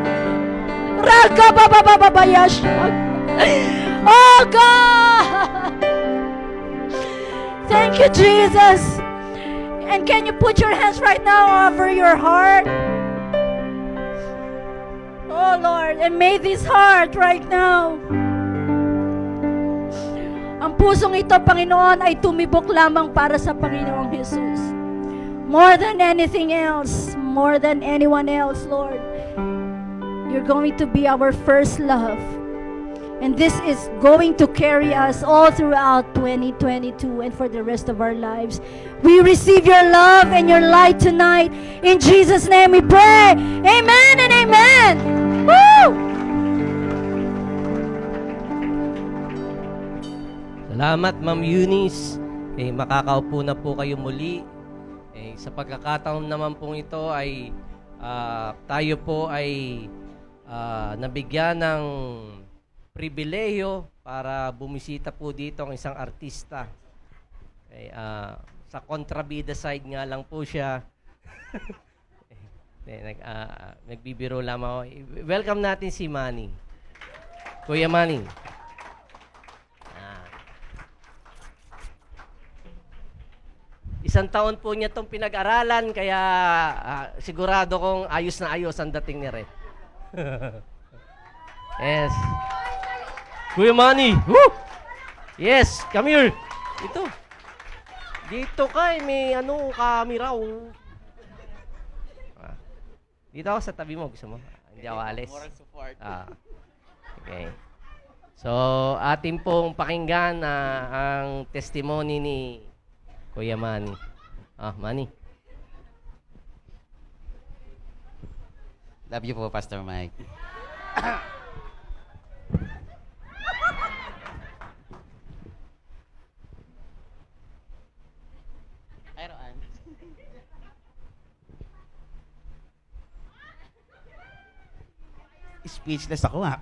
Oh God! Thank you, Jesus. And can you put your hands right now over your heart? Oh Lord, and may this heart right now, ang pusong ito, Panginoon, ay tumibok lamang para sa Panginoong Jesus. More than anything else, more than anyone else, Lord. You're going to be our first love. And this is going to carry us all throughout 2022 and for the rest of our lives. We receive your love and your light tonight. In Jesus' name we pray. Amen and amen. Woo! Salamat, Ma'am Eunice. Makakaupo na po kayo muli. Sa pagkakataon naman pong ito ay tayo po ay nabigyan ng pribileyo para bumisita po dito ang isang artista. Sa kontrabida side nga lang po siya. Nagbibiro lamang ako. Welcome natin si Manny. Kuya Manny. Isang taon po niya itong pinag-aralan, kaya sigurado kong ayos na ayos ang dating ni Red. Yes. Kuya Manny. Woo! Yes, come here. Ito. Dito ka, may camera. Dito ako sa tabi mo, gusto mo? Hindi ako alis. Moral support. Okay. So, atin pong pakinggan ang testimony ni Kuya Manny. Manny. Love you po, Pastor Mike. Ayroan. Speechless ako ha.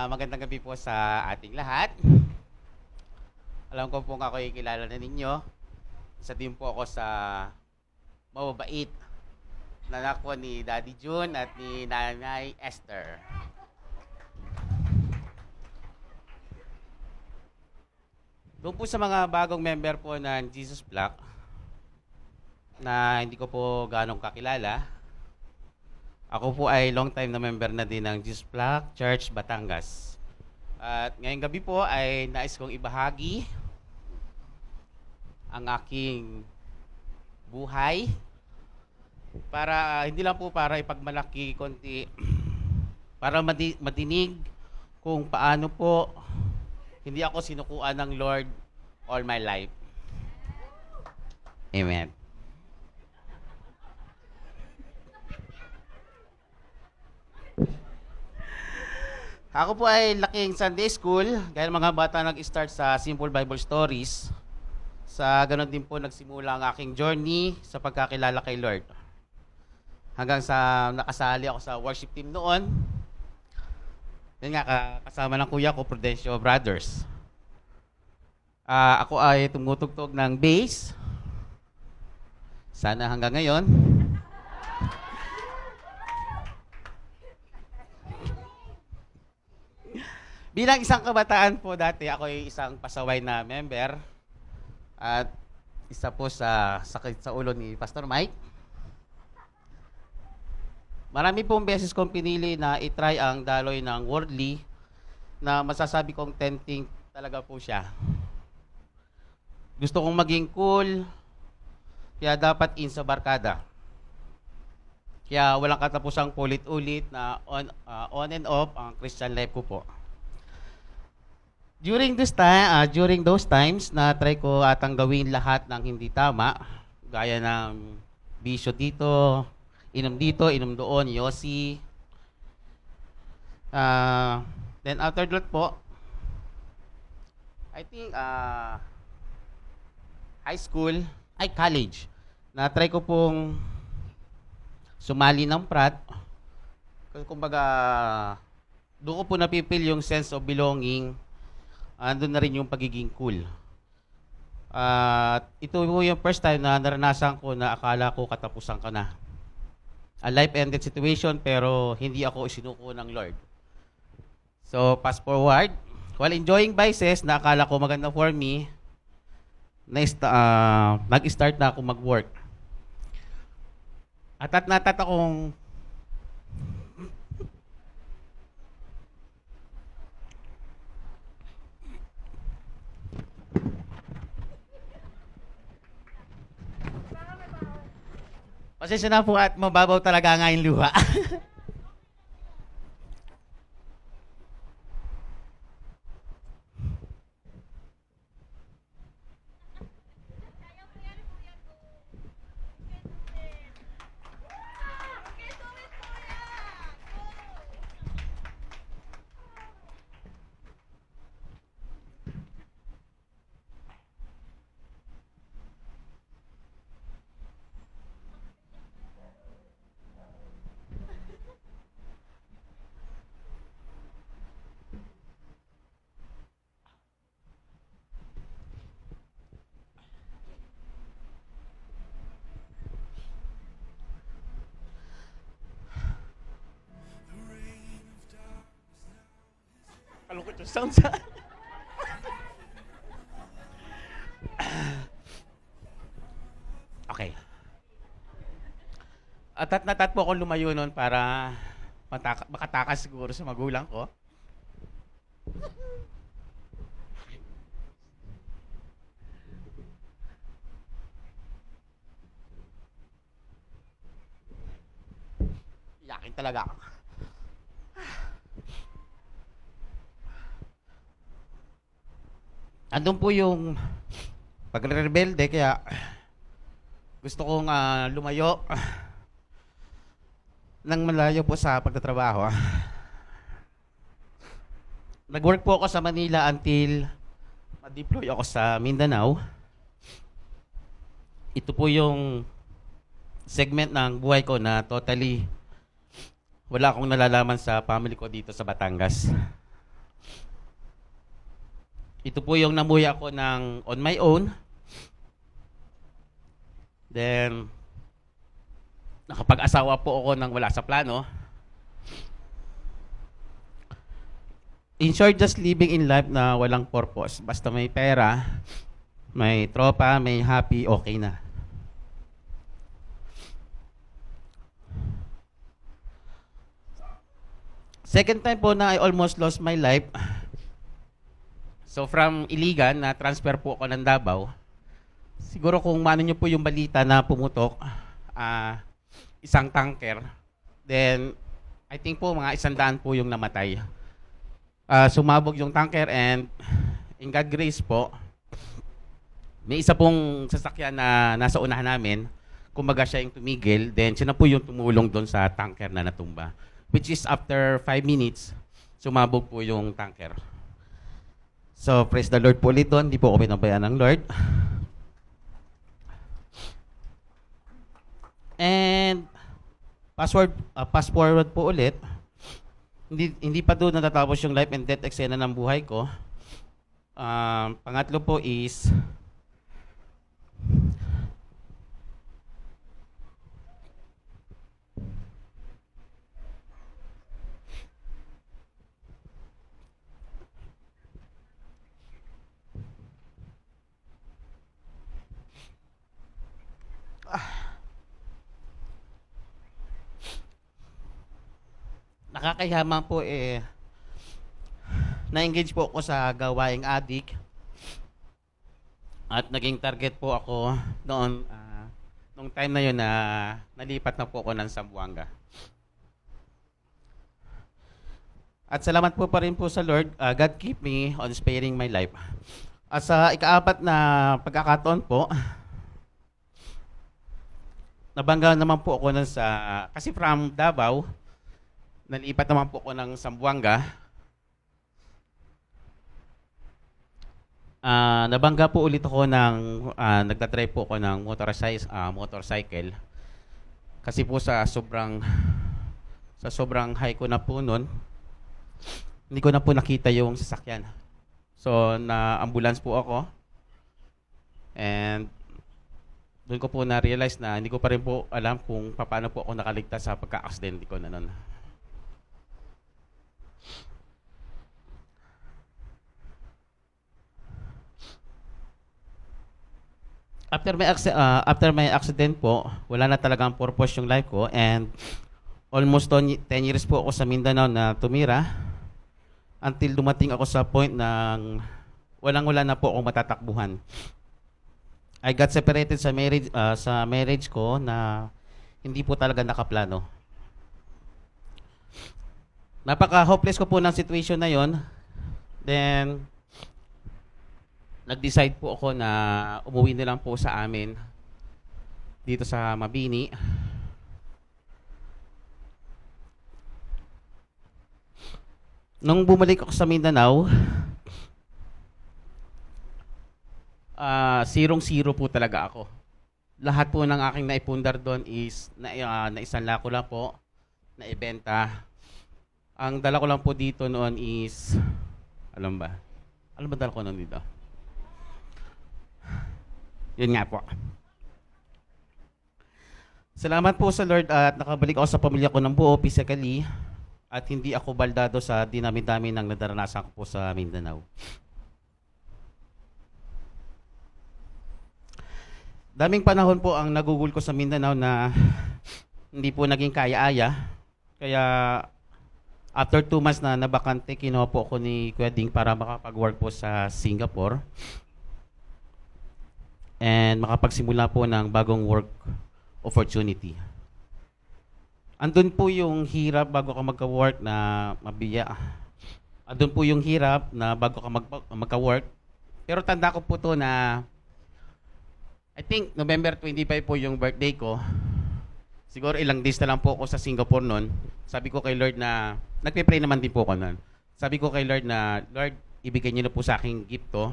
Magandang gabi po sa ating lahat. Alam ko pong ako'y kilala na ninyo. Isa din po ako sa mababait na anak po ni Daddy June at ni Nanay Esther. Doon po sa mga bagong member po ng Jesus Block na hindi ko po ganong kakilala, ako po ay long time na member na din ng Jesus Block Church Batangas. At ngayong gabi po ay nais kong ibahagi ang aking buhay para hindi lang po para ipagmalaki konti, para madinig kung paano po hindi ako sinukuan ng Lord all my life. Amen. Ako po ay laking Sunday School. Dahil mga bata nag-start sa Simple Bible Stories. Sa ganun din po nagsimula ang aking journey sa pagkakilala kay Lord. Hanggang sa nakasali ako sa worship team noon. Yan nga, kasama ng kuya ko, Prudencio Brothers. Ako ay tumutugtog ng bass. Sana hanggang ngayon. Bilang isang kabataan po dati, ako ay isang pasaway na member. At isa po sa sakit sa ulo ni Pastor Mike. Marami pong beses kong pinili na itry ang daloy ng worldly na masasabi kong tempting talaga po siya. Gusto kong maging cool, kaya dapat in sa barkada. Kaya walang katapusang ulit-ulit na on and off ang Christian life ko po. During those times na try ko atang gawin lahat ng hindi tama, gaya ng bisyo dito, inom doon, yosi. Then after that po, I think college. Na-try ko pong sumali ng prat. Kumbaga, doon ko po napipil yung sense of belonging. Andun na rin yung pagiging cool. Ito po yung first time na naranasan ko na akala ko katapusan ka na. A life-ended situation pero hindi ako isinuko ng Lord. So, fast forward. While enjoying vices na akala ko maganda for me, nag-start na ako mag-work. At natat akong pasensya na po at mababaw talaga nga yung luha. Kalungkot yung sound sa... Okay. At natat po akong lumayo nun para makatakas siguro sa magulang ko. Yakin talaga ako. Andun po yung pagre-rebelde kaya gusto kong lumayo nang malayo po sa pagtatrabaho. Nag-work po ako sa Manila until ma-deploy ako sa Mindanao. Ito po yung segment ng buhay ko na totally wala akong nalalaman sa family ko dito sa Batangas. Ito po yung namuhay ako ng on my own. Then, nakapag-asawa po ako ng wala sa plano. In short, just living in life na walang purpose. Basta may pera, may tropa, may happy, okay na. Second time po na I almost lost my life. So from Iligan, na transfer po ako ng Davao. Siguro kung mano nyo po yung balita na pumutok, isang tanker. Then, I think po mga 100 po yung namatay. Sumabog yung tanker and in God grace po, may isa pong sasakyan na nasa unahan namin. Kumbaga siya yung tumigil. Then siya na po yung tumulong doon sa tanker na natumba. Which is after 5 minutes, sumabog po yung tanker. So, praise the Lord po ulit doon. Hindi po ako pinabayaan ng Lord. And, fast forward po ulit. Hindi pa doon natatapos yung life and death eksena ng buhay ko. Pangatlo po is, nakakayaman po na-engage po ako sa gawaing adik at naging target po ako noon nung time na yun na nalipat na po ako ng Zamboanga. At salamat po pa rin po sa Lord, God keep me on sparing my life. At sa ikaapat na pagkakataon po, nabangga naman po ako nun kasi from Davao, nalipat naman po ako ng Zamboanga. Nabangga po ulit ako nagtatry po ako ng motorcycle. Kasi po sa sobrang high ko na po nun, hindi ko na po nakita yung sasakyan. So, na-ambulance po ako. And doon ko po na-realize na hindi ko pa rin po alam kung paano po ako nakaligtas sa pagka-accident ko na nun. After my accident po, wala na talagang purpose yung life ko, and almost 10 years po ako sa Mindanao na tumira until dumating ako sa point na wala na po akong matatakbuhan. I got separated sa marriage ko na hindi po talaga nakaplano. Napaka-hopeless ko po ng situation na yon. Then nag-decide po ako na umuwi na lang po sa amin dito sa Mabini. Nung bumalik ako sa Mindanao, 0-0 po talaga ako. Lahat po ng aking naipundar doon is naisanla ko lang po, naibenta. Ang dala ko lang po dito noon is, alam ba dala ko noon dito? Yun nga po. Salamat po sa Lord at nakabalik ako sa pamilya ko ng buo physically at hindi ako baldado sa dinami-dami ng nadaranasan ko po sa Mindanao. Daming panahon po ang nagugol ko sa Mindanao na hindi po naging kaya-aya. Kaya after 2 months na nabakante, kinuha po ako ni Kuya Ding para makapag-work po sa Singapore. And makapagsimula po ng bagong work opportunity. Andun po yung hirap bago ka magka-work na mabiya. Andun po yung hirap na bago ka magka-work. Pero tanda ko po to na I think November 25 po yung birthday ko. Siguro ilang days na lang po ako sa Singapore noon. Sabi ko kay Lord na, nagpe-pray naman din po ako noon. Sabi ko kay Lord na, Lord, ibigay niyo na po sa aking gift to.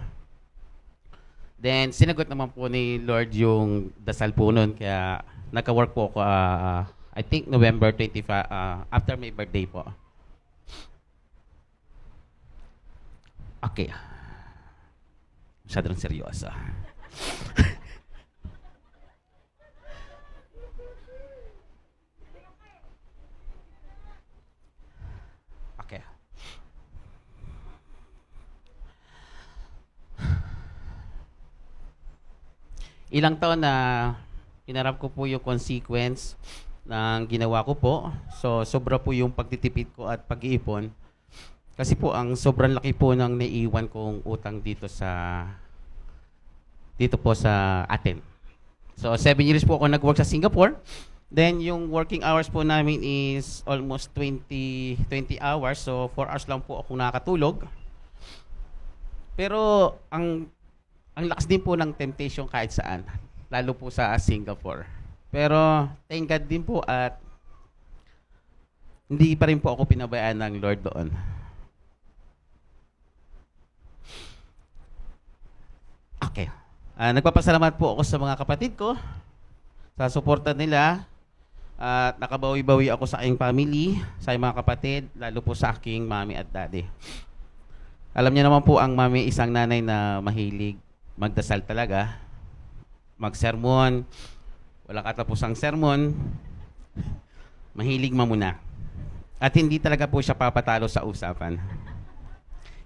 Then, sinagot naman po ni Lord yung dasal po noon. Kaya, nagka-work po ako, I think November 25, after my birthday po. Okay. Masyadong seryoso. Okay. Ilang taon na hinarap ko po yung consequence ng ginawa ko po. So, sobra po yung pagtitipid ko at pag-iipon. Kasi po, ang sobrang laki po ng naiiwan kong utang dito po sa atin. So, 7 years po ako nag-work sa Singapore. Then, yung working hours po namin is almost 20 hours. So, 4 hours lang po ako nakatulog. Pero, ang lakas din po ng temptation kahit saan, lalo po sa Singapore. Pero thank God din po at hindi pa rin po ako pinabayaan ng Lord doon. Nagpapasalamat po ako sa mga kapatid ko, sa suporta nila, at nakabawi-bawi ako sa aking family, sa aking mga kapatid, lalo po sa aking mami at daddy. Alam niyo naman po ang mami, isang nanay na mahilig magdasal talaga, magsermon, walang katapusang sermon, mahilig mamuna. At hindi talaga po siya papatalo sa usapan.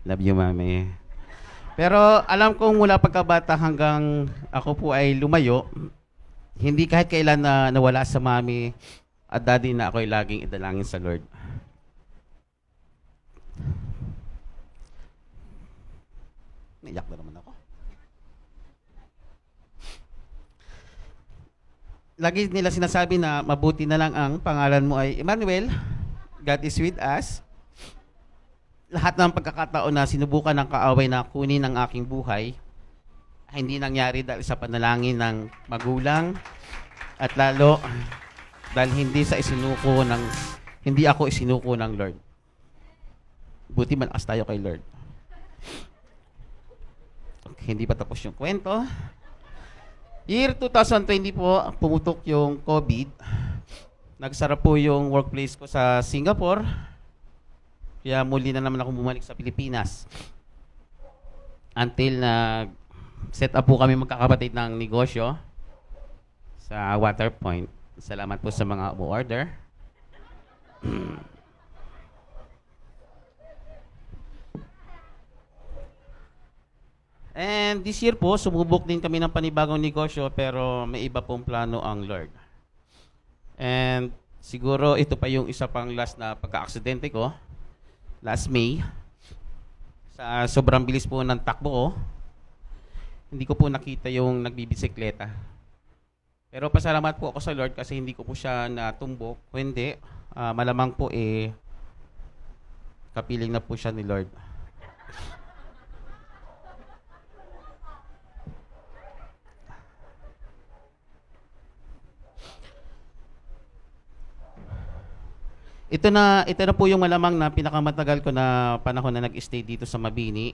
Love you, mami. Pero alam kong mula pagkabata hanggang ako po ay lumayo, hindi kahit kailan na nawala sa mami at daddy na ako'y laging idalangin sa Lord. Naiyak na naman ako. Lagi nila sinasabi na mabuti na lang ang pangalan mo ay Emmanuel, God is with us. Lahat ng pagkakataon na sinubukan ng kaaway na kunin ang aking buhay, hindi nangyari dahil sa panalangin ng magulang at lalo dahil hindi ako isinuko ng Lord. Buti malakas tayo kay Lord. Okay, hindi pa tapos yung kwento. Year 2020 po, pumutok yung COVID. Nagsara po yung workplace ko sa Singapore. Kaya muli na naman ako bumalik sa Pilipinas. Until set up po kami magkakapatid ng negosyo sa Waterpoint. Salamat po sa mga umu-order. And this year po, sumubok din kami ng panibagong negosyo pero may iba pong plano ang Lord. And siguro ito pa yung isa pang last na pagka-aksidente ko. Last May. Sa sobrang bilis po ng takbo ko, hindi ko po nakita yung nagbibisikleta. Pero pasalamat po ako sa Lord kasi hindi ko po siya natumbok. Kung hindi, malamang po kapiling na po siya ni Lord. Ito na po yung malamang na pinakamatagal ko na panahon na nag-stay dito sa Mabini.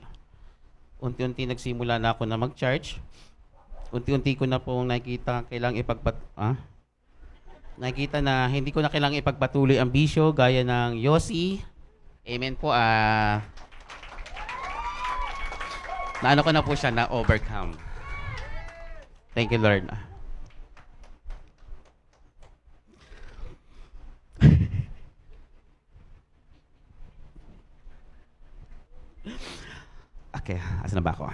Unti-unti nagsimula na ako na mag-charge. Unti-unti ko na pong nakita nakita na hindi ko na kailangang ipagpatuloy ang bisyo gaya ng Yossi. Amen po. Naano ko na po siya na overcome. Thank you, Lord. Okay, asan na ba ako?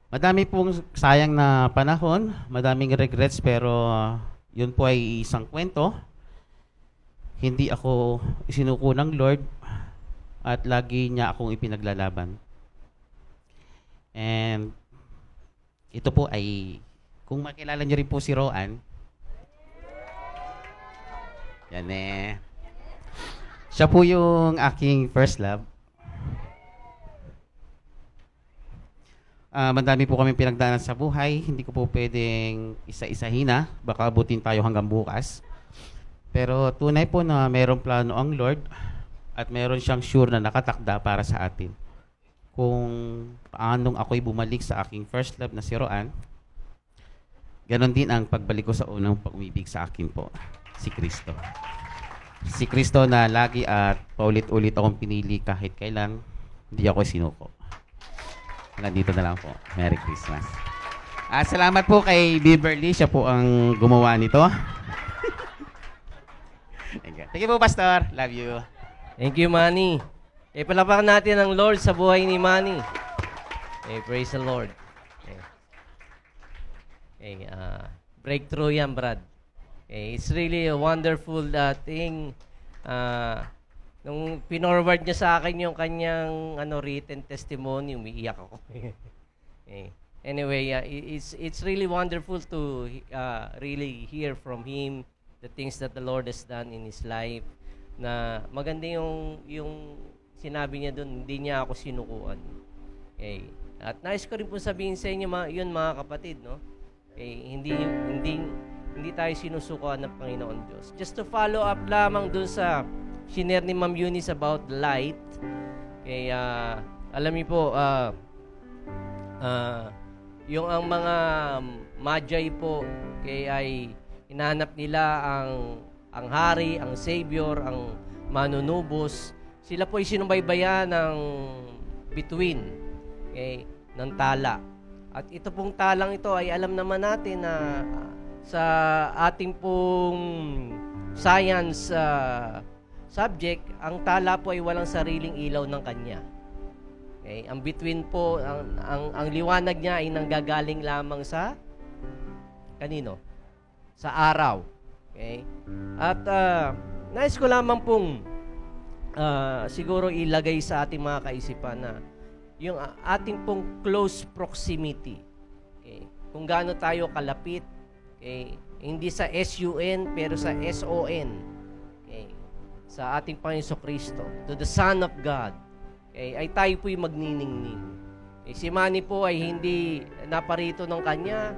Madami pong sayang na panahon, madaming regrets pero yun po ay isang kwento. Hindi ako isinuko ng Lord at lagi niya akong ipinaglalaban. And ito po ay, kung makilala niyo rin po si Roan, yan siya po yung aking first love. Madami po kami pinagdaanan sa buhay. Hindi ko po pwedeng isa-isahin na. Baka abutin tayo hanggang bukas. Pero tunay po na mayroong plano ang Lord at meron siyang sure na nakatakda para sa atin. Kung paanong ako'y bumalik sa aking first love na si Roan, ganon din ang pagbalik ko sa unang pag-umibig sa akin po, si Kristo. Si Kristo na lagi at paulit-ulit akong pinili kahit kailan, hindi ako sinuko. Nandito na lang po. Merry Christmas. Salamat po kay Beverly. Siya po ang gumawa nito. Thank you po, Pastor. Love you. Thank you, Manny. Palapakan natin ang Lord sa buhay ni Manny. Praise the Lord. Breakthrough yan, Brad. It's really a wonderful thing. Nung pinorward niya sa akin yung kanyang written testimony, umiiyak ako. Anyway, it's really wonderful to really hear from him the things that the Lord has done in his life. Na maganda yung sinabi niya doon, hindi niya ako sinukuan. At nais ko rin po sabihin sa inyo yun mga kapatid, no? Hindi tayo sinusukuan ng Panginoon Diyos. Just to follow up lamang dun sa shinare ni Ma'am Eunice about light. alam niyo po, yung ang mga Magi po, ay hinahanap nila ang hari, ang savior, ang manunubos. Sila po ay sinubaybayan ng bituin, ng tala. At ito pong talang ito ay alam naman natin na sa ating pong science subject, ang tala po ay walang sariling ilaw ng kanya. Ang bituin po, ang liwanag niya ay nanggagaling lamang sa kanino? Sa araw. At nais ko lamang pong siguro ilagay sa ating mga kaisipan na yung ating pong close proximity. Kung gaano tayo kalapit, hindi sa SUN pero sa SON. Sa ating Panginoon Kristo, to the Son of God. Ay tayo po'y magniningning. Si Manny po ay hindi naparito ng kanya.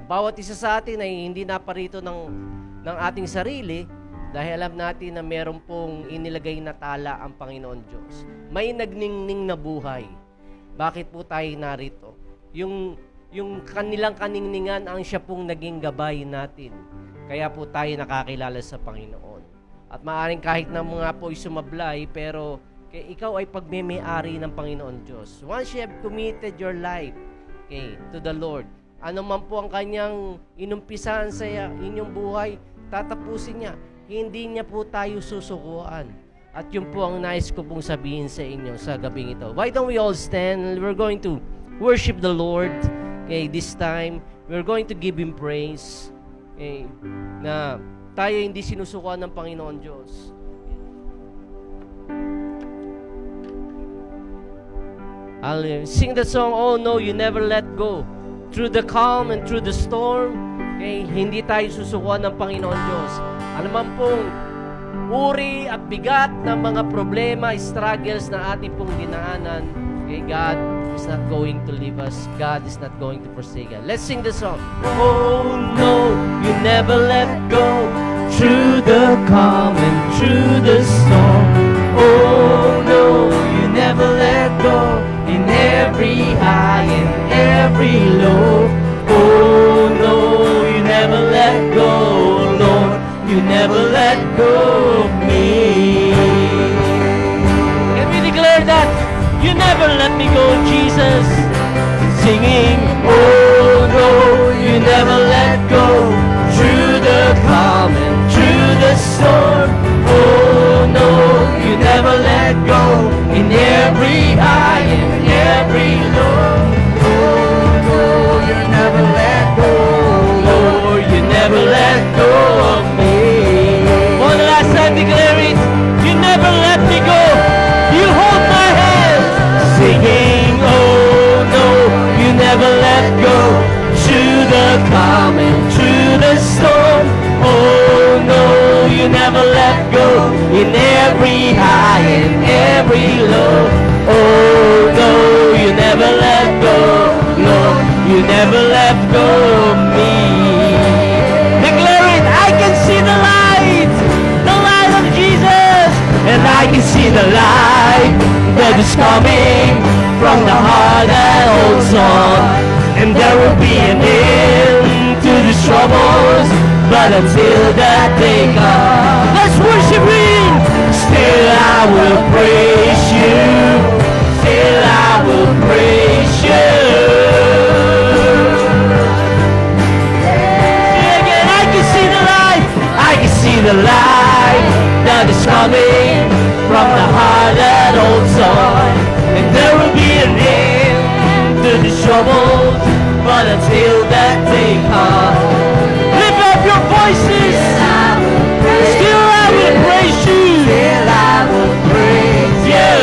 Bawat isa sa atin ay hindi naparito ng ating sarili dahil alam natin na meron pong inilagay na tala ang Panginoon Diyos. May nagningning na buhay. Bakit po tayo narito? Yung kanilang kaningningan ang siya pong naging gabay natin. Kaya po tayo nakakilala sa Panginoon. At maaaring kahit na mga po'y sumablay, pero ikaw ay pagmemay-ari ng Panginoon Diyos. Once you have committed your life to the Lord, ano man po ang kanyang inumpisahan sa inyong buhay, tatapusin niya. Hindi niya po tayo susukuan. At yun po ang nais ko pong sabihin sa inyo sa gabing ito. Why don't we all stand? We're going to worship the Lord. This time, we're going to give Him praise. Na tayo hindi sinusukuan ng Panginoon Diyos. Hallelujah. Sing the song, "Oh no, you never let go." Through the calm and through the storm, hindi tayo susukuan ng Panginoon Diyos. Ano man pong uri at bigat ng mga problema, struggles na ating pong dinaanan, God is not going to leave us. God is not going to forsake us. Let's sing the song. Oh no, you never let go. Through the calm and through the storm. Oh no, you never let go. In every high and every low. Oh no, you never let go, Lord. You never let go of me. Can we declare that? You never let me go, Jesus. Singing, oh no, you never let go. Through the calm and through the storm. Oh no, you never let go. In every high and every low. Oh no, you never let go. Lord, you never let go of me. One last time, declare it. You never let me go. You hold my hand. Singing, oh no, you never let go. Through the calm and through the storm. Oh no, you never let go. In every high and every low. Oh no, you never let go. Lord, you never let go of me. Declare it. I can see the light of Jesus, and I can see the light that is coming from the heart that holds on. And there will be an end to the troubles, but until that day comes, let's worship Him. Still I will praise You. Still I will praise You. Again, I can see the light. I can see the light that is coming from the heart that holds on. And there will be an end to the troubles, but until that day comes, lift up your voices. Still I will praise You. Still I will praise You.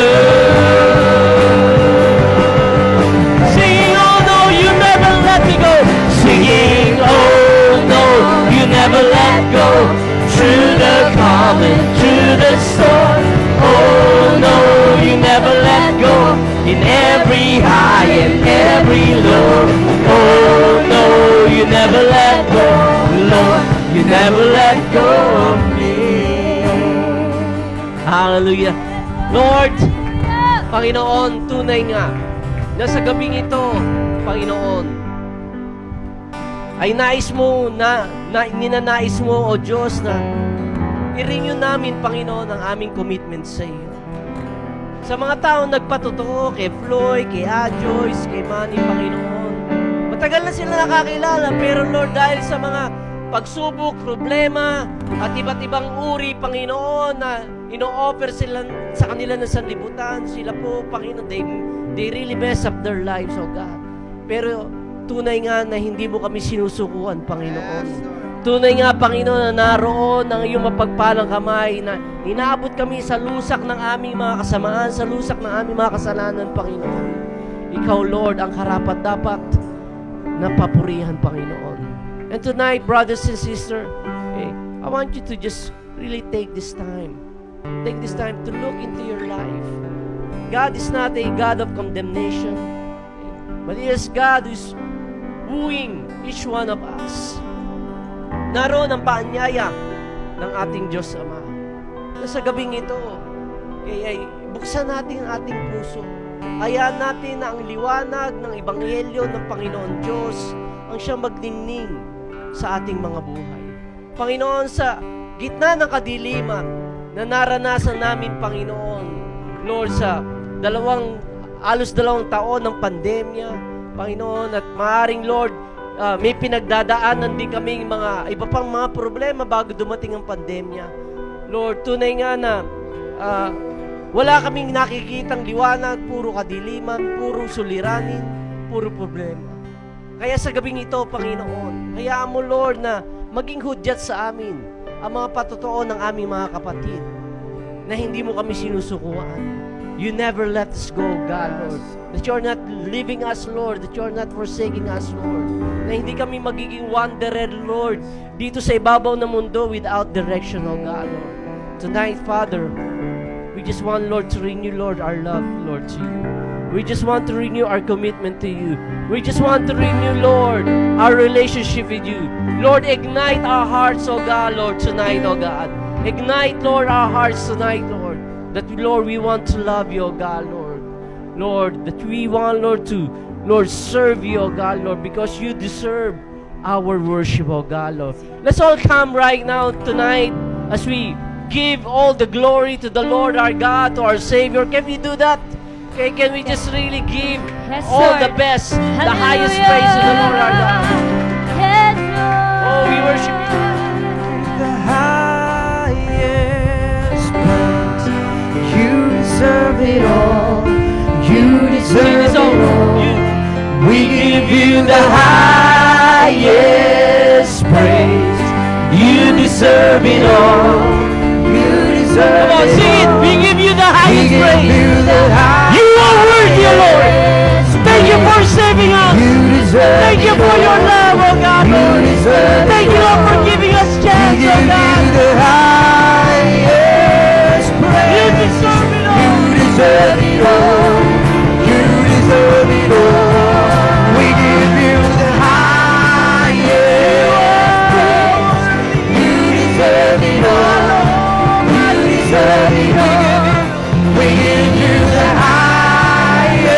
Singing, oh no, you never let me go. Singing, oh no, you never let go. Through the calm and through the storm. Oh no, you never let go. In every high and every low. Oh no, you never let go. Lord, you never let go of me. Hallelujah. Lord, Panginoon, tunay nga na sa gabing ito, Panginoon, ay nais mo ninanais mo, O Diyos, na i-renew namin, Panginoon, ang aming commitment sa iyo. Sa mga taong nagpatotoo, kay Floyd, kay Joyce, kay Manny, Panginoon, matagal na sila nakakilala, pero Lord, dahil sa mga pagsubok, problema, at iba't ibang uri, Panginoon, na ino-offer sila sa kanila ng sanlibutan, sila po, Panginoon, they really mess up their lives, O God. Pero tunay nga na hindi mo kami sinusukuan, Panginoon. Tunay nga, Panginoon, na naroon ang iyong mapagpalang kamay na inaabot kami sa lusak ng aming mga kasamaan, sa lusak ng aming mga kasalanan, Panginoon. Ikaw, Lord, ang karapat-dapat na papurihan, Panginoon. And tonight, brothers and sisters, I want you to just really take this time. Take this time to look into your life. God is not a God of condemnation, but He is God who is wooing each one of us. Naroon ang paanyaya ng ating Diyos Ama. Na sa gabing ito, kaya buksan natin ang ating puso. Hayaan natin na ang liwanag ng Ebanghelyo ng Panginoon Diyos ang siyang magdingning sa ating mga buhay. Panginoon, sa gitna ng kadiliman na naranasan namin, Panginoon, Lord, sa halos 2 taon ng pandemya, Panginoon, at maaaring, Lord, may pinagdadaanan din kami iba pang mga problema bago dumating ang pandemya. Lord, tunay nga na wala kaming nakikitang liwanag, puro kadiliman, puro suliranin, puro problema. Kaya sa gabing ito, Panginoon, hayaan mo, Lord, na maging hudyat sa amin ang mga patotoo ng aming mga kapatid na hindi mo kami sinusukuan. You never let us go, God, Lord. That you're not leaving us, Lord. That you're not forsaking us, Lord. Na hindi kami magiging wanderer, Lord, dito sa ibabaw ng mundo without direction, O God, Lord. Tonight, Father, we just want, Lord, to renew, Lord, our love, Lord, to you. We just want to renew our commitment to you. We just want to renew, Lord, our relationship with you. Lord, ignite our hearts, O God, Lord, tonight, O God. Ignite, Lord, our hearts tonight, Lord. That, Lord, we want to love you, O God, Lord. Lord, that we want, Lord, to, Lord, serve you, O God, Lord, because you deserve our worship, O God, Lord. Let's all come right now tonight as we give all the glory to the Lord our God, to our Savior. Can we do that? Okay, can we just really give Yes, all Lord. the best, the Hallelujah. highest praise to the Lord our God? Yes, Lord. Oh, we worship you. The highest praise. You deserve it all. You Sing deserve this it song. all. You, We give you the highest praise. You deserve it all. You deserve come on, it sing it. all. We give you the We highest give praise. you the You are worthy, O Lord. highest Thank you for praise. saving us. You deserve Thank you it for your all. love, O God, You Lord. deserve Thank it you, Lord, for all. giving us We chance, give O you God. the highest praise. You deserve it all. You deserve it all. You deserve it all. We give you the highest praise. You deserve it all. You deserve it all. We give you the highest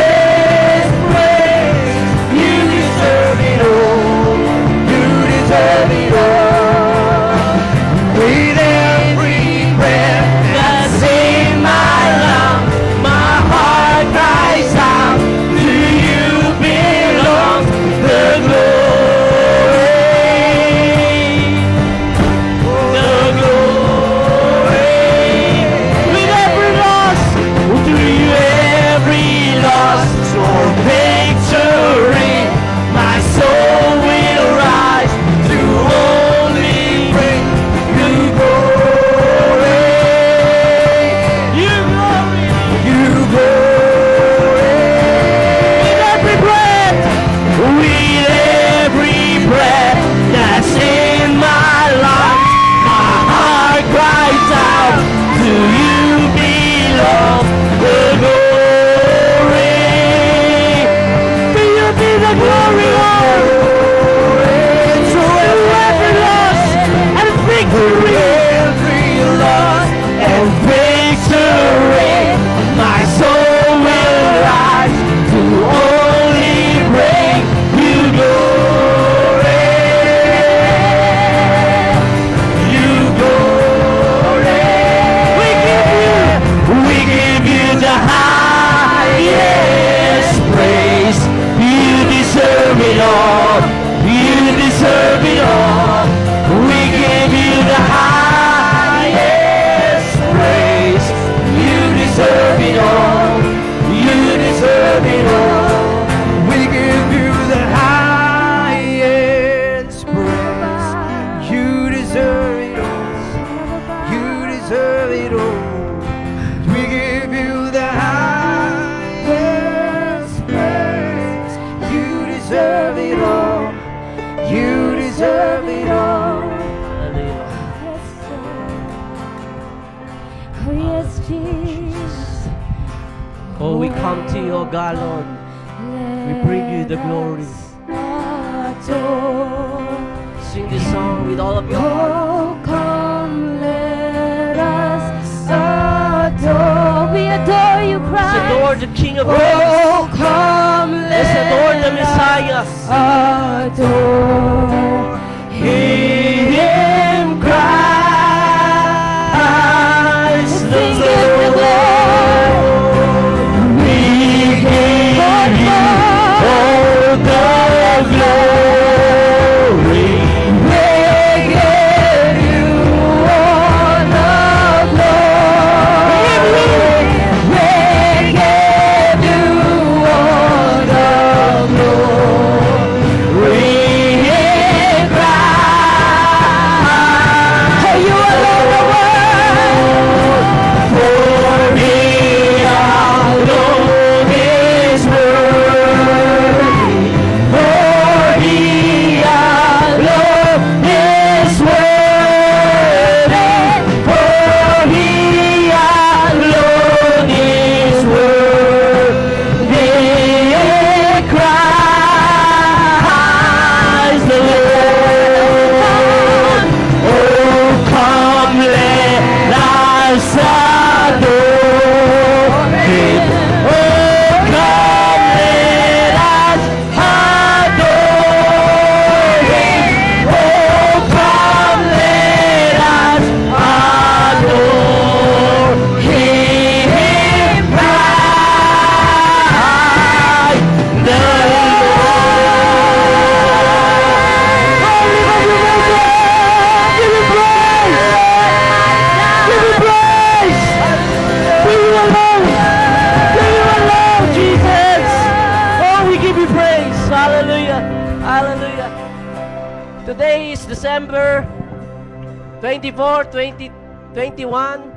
praise. You deserve it all. You deserve you, O God, Lord. We bring you the glory. Sing this song with all of your heart. Oh, come, let us adore. We adore you, Let's Christ. adore the King of Kings. Oh, come, Let's adore the Messiah. adore Him, Christ the Lord. We give you all the glory. We give you all the glory. We give you all the glory. In Christ. For you alone are worthy. For He alone is worthy. For He alone is worthy. For He alone is worthy. In Christ the Lord. Oh, come, let us adore Him. Oh, come, let us adore Him. Oh, come, let us adore Him. Christ the Hallelujah. Hallelujah. Today is December 24, 2021.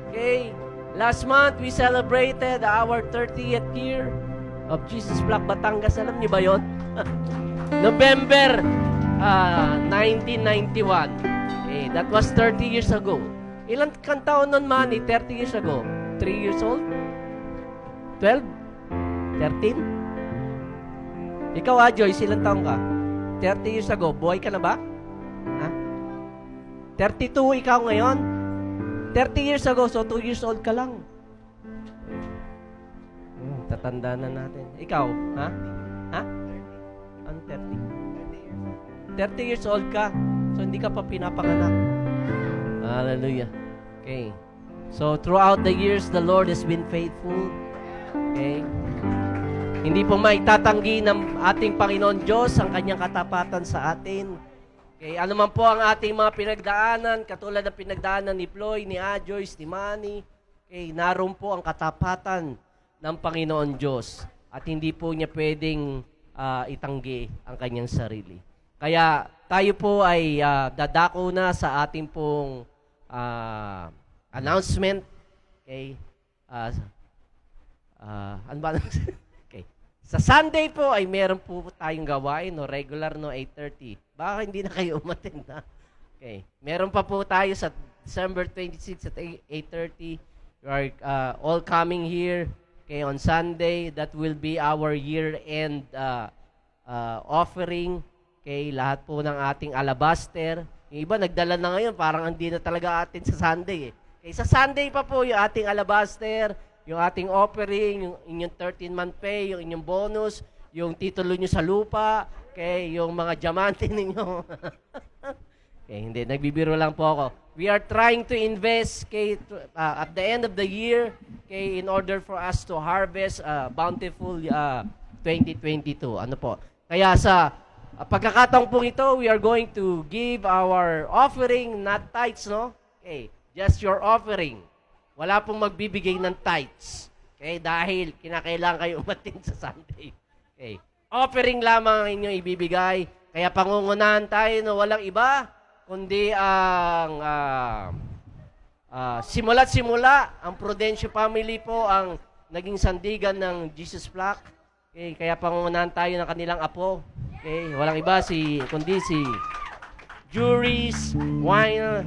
Okay. Last month, we celebrated our 30th year of Jesus Black Batangas. Alam niyo ba yun? November 1991. Okay. That was 30 years ago. Ilan kang taon nun, Manny? 30 years ago? 3 years old? 12? 13? Ikaw, Joyce, ilang taong ka? 30 years ago. Buhay ka na ba? Ha? 32 ikaw ngayon? 30 years ago, so 2 years old ka lang. Tatanda na natin. Ikaw, ha? Ha? Ano 30? 30 years old ka, so hindi ka pa pinapanganak. Hallelujah. Okay. So, throughout the years, the Lord has been faithful. Okay. Hindi po maitatanggi ng ating Panginoon Diyos ang kanyang katapatan sa atin. Okay, ano man po ang ating mga pinagdaanan, katulad ng pinagdaanan ni Ploy, ni Joyce, ni Manny, okay, naroon po ang katapatan ng Panginoon Diyos at hindi po niya pwedeng itanggi ang kanyang sarili. Kaya tayo po ay dadako na sa ating pong announcement. Okay? Ano ba? Sa Sunday po ay meron po tayong gawain, no? Regular, no? 8:30. Baka hindi na kayo umattend, ha? Okay. Meron pa po tayo sa December 26 at 8:30. You are all coming here, okay, on Sunday. That will be our year-end offering. Okay, lahat po ng ating alabaster. Yung iba nagdala na ngayon, parang hindi na talaga atin sa Sunday, eh. Okay, sa Sunday pa po yung ating alabaster, yung ating offering, yung inyong 13-month pay, yung inyong bonus, yung titulo nyo sa lupa, okay, yung mga diamante ninyo. Okay, hindi, nagbibiro lang po ako. We are trying to invest, okay, at the end of the year, okay, in order for us to harvest bountiful 2022. Ano po? Kaya sa pagkakataong po ito, we are going to give our offering, not tithes, no? Okay, just your offering. Wala pong magbibigay ng tithes. Okay? Dahil kinakailangan kayo umattend sa Sunday. Okay. Offering lamang ang inyong ibibigay. Kaya pangungunahan tayo na walang iba, kundi ang simula't simula, ang Prudencio family po ang naging sandigan ng Jesus Black. Okay? Kaya pangungunahan tayo ng kanilang apo. Okay? Walang iba, kundi si Juris Wine.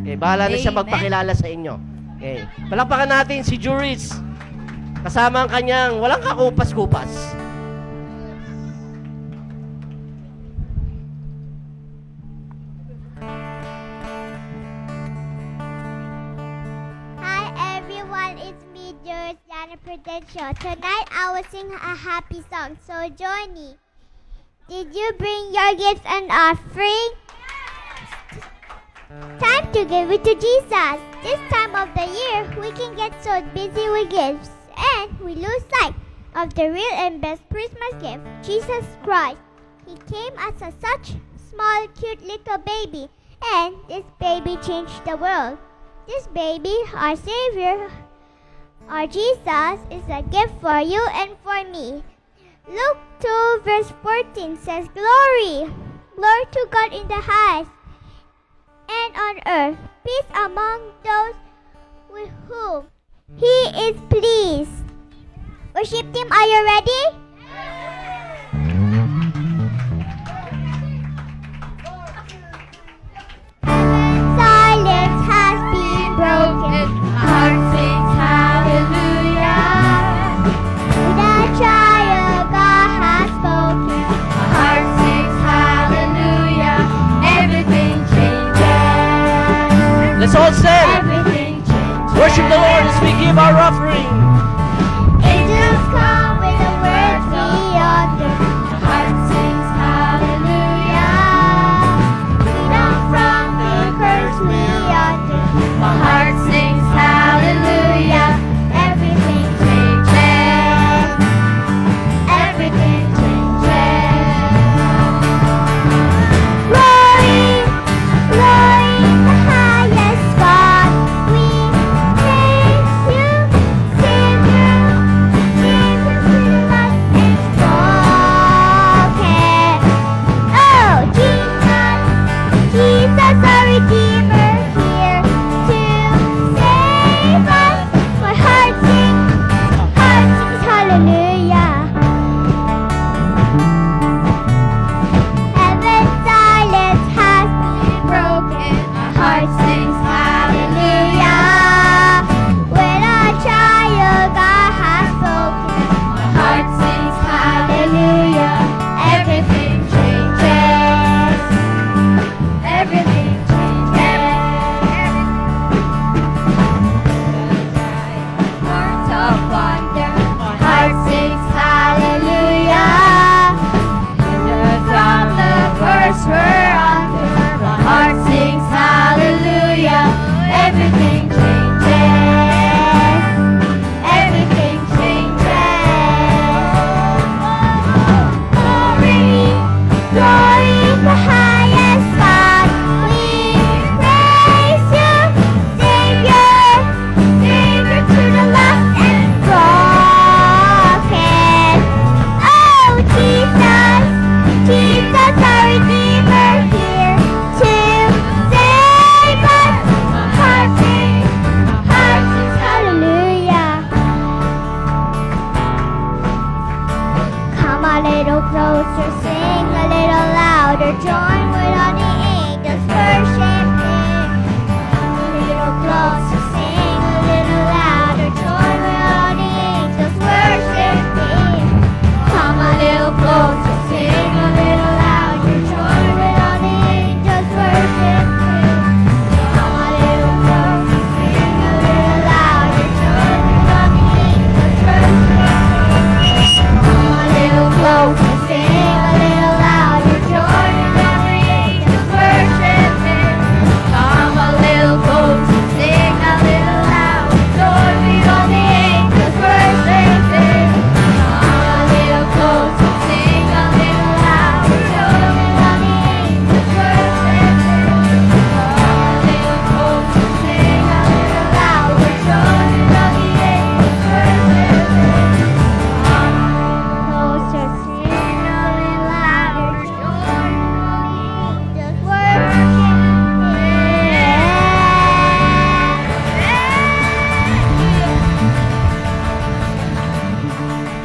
Okay, bahala na siya magpakilala sa inyo. Okay. Palakpakan natin si Juris. Kasama ang kanyang walang kakupas-kupas. Hi everyone, it's me, Jana Prudential. Tonight I will sing a happy song, so join me. Did you bring your gifts and offering? Time to give it to Jesus. This time of the year, we can get so busy with gifts and we lose sight of the real and best Christmas gift, Jesus Christ. He came as a such small, cute little baby, and this baby changed the world. This baby, our Savior, our Jesus, is a gift for you and for me. Luke 2 verse 14 says, Glory! Glory to God in the highest, and on earth, peace among those with whom He is pleased. Worship team, are you ready? Silence has been broken. Heart sings hallelujah. The child God has spoken. Heart sings hallelujah. Everything changes. Let's all stand. Everything changes. Worship the Lord as we give our offering. Angels come with the words we under. Heart sings hallelujah. Freedom from the curse we under. My heart sings hallelujah. Everything changes. Everything changes. Glory, glory in the highest God. We praise you, Savior. Jesus to the lost and broken. Oh, Jesus, Jesus our Redeemer here to save us. My heart sings hallelujah. Heaven's silence has been broken. Our heart sings hallelujah. When our child God has spoken, our heart sings hallelujah. Everything changes. Everything changes. Heart of wonder. Our heart sings hallelujah. From the first we're under, my heart sings hallelujah. Everything changes. Everything changes. Glory, glory in the highest God. We praise you, Savior, Savior to the lost and broken. Oh, Jesus, Jesus our Redeemer here to save us. My heart sings hallelujah. Come a little closer, sing a little louder, join with all the angels, worship Him. Come a little closer, sing a little louder, join with all the angels, worship Him. Come a little closer, sing a little louder, join with all the angels, worship Him. Come a little closer, sing a little louder, join with all the angels, worship Him. Come a little closer, sing a little louder, join with all the angels, worship Him. Come a little closer, sing a little louder, join with all the angels, worship Him. Come a little closer, sing a little louder, join with all the angels, worship Him. Come a little closer, sing a little louder, join with all the angels, worship Him. Come closer, sing a little louder, join with all the angels, worship Him.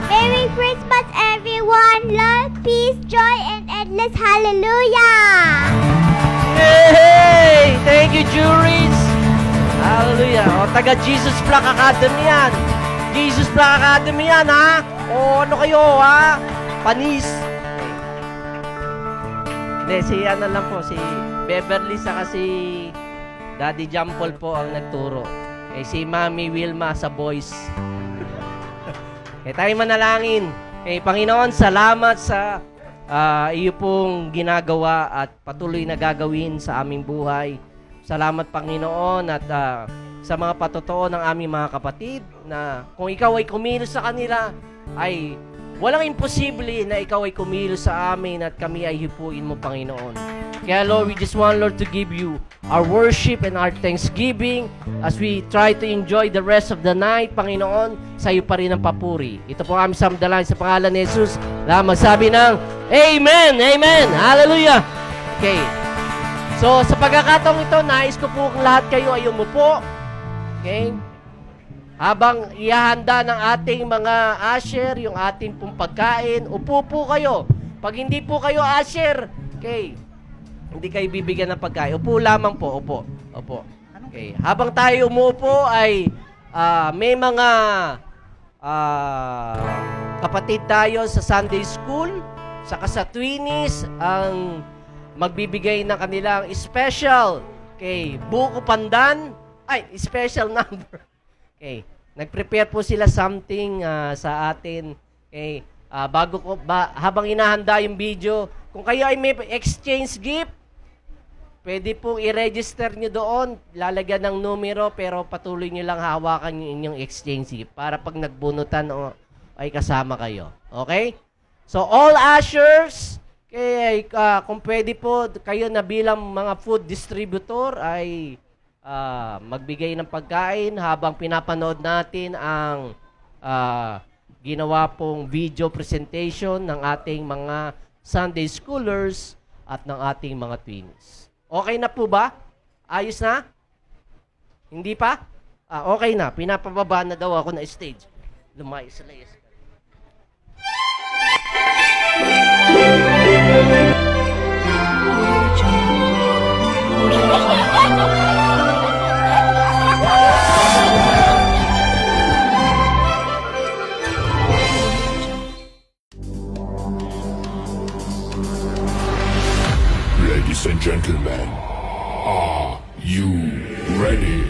Merry Christmas, everyone! Love, peace, joy, and endless hallelujah! Hey! Thank you, juries! Hallelujah! O, taga Jesus Black Academy yan. Jesus Black Academy yan, ha? O ano kayo, ha? Panis. Hindi, si ano lang po, si Beverly saka si Daddy Jampol po ang nagturo. Si Mami Wilma sa boys. Tayo manalangin. Panginoon, salamat sa iyo pong ginagawa at patuloy na gagawin sa aming buhay. Salamat, Panginoon, at sa mga patotoo ng aming mga kapatid na kung ikaw ay kumilos sa kanila, ay walang imposible na ikaw ay kumilos sa amin at kami ay hipuin mo, Panginoon. Kaya, Lord, we just want, Lord, to give you our worship and our thanksgiving as we try to enjoy the rest of the night, Panginoon. Sa iyo pa rin ang papuri. Ito po ang aming samdalan sa pangalan ni Jesus na magsabi ng Amen! Amen! Hallelujah! Okay. So, sa pagkakataong ito, nais ko po kung lahat kayo ay umupo. Okay? Habang ihahanda ng ating mga usher, yung ating pong pagkain, upo po kayo. Pag hindi po kayo usher, okay, hindi kayo bibigyan ng pagkain. Upo lamang po, upo. Upo. Okay. Habang tayo umupo ay may mga kapatid tayo sa Sunday School, saka sa Twinies, ang magbibigay ng kanilang special, okay, buko pandan, special number. Okay. Nag-prepare po sila something sa atin. Okay. Habang inahanda yung video, kung kayo ay may exchange gift, pwede pong i-register nyo doon, lalagyan ng numero, pero patuloy nyo lang hawakan yung inyong exchange gift para pag nagbunutan ay kasama kayo. Okay? So, all ushers, okay, kung pwede po kayo na bilang mga food distributor ay magbigay ng pagkain habang pinapanood natin ang ginawa pong video presentation ng ating mga Sunday Schoolers at ng ating mga Twins. Okay na po ba? Ayos na? Hindi pa? Okay na. Pinapababa na daw ako na stage. Lumayas sila. Ladies and gentlemen, are you ready?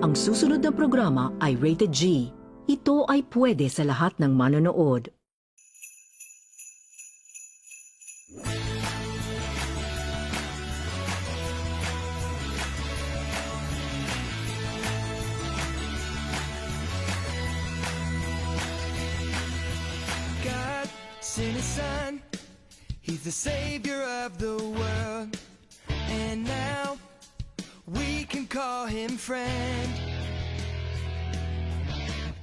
Ang susunod na programa ay Rated G. Ito ay pwede sa lahat ng manonood. sent his son. He's the savior of the world. And now we can call him friend.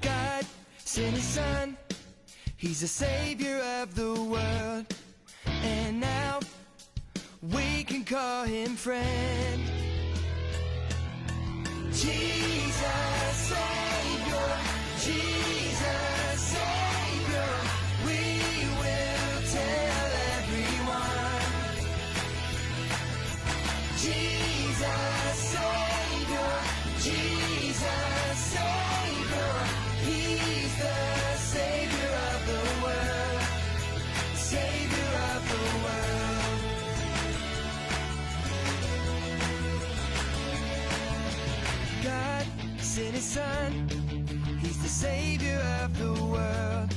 God sent his son. He's the savior of the world. And now we can call him friend. Jesus Savior, Jesus Savior, we will tell everyone. Jesus Savior, Jesus Savior, He's the Savior of the world, Savior of the world. God sent his son, he's the savior of the world.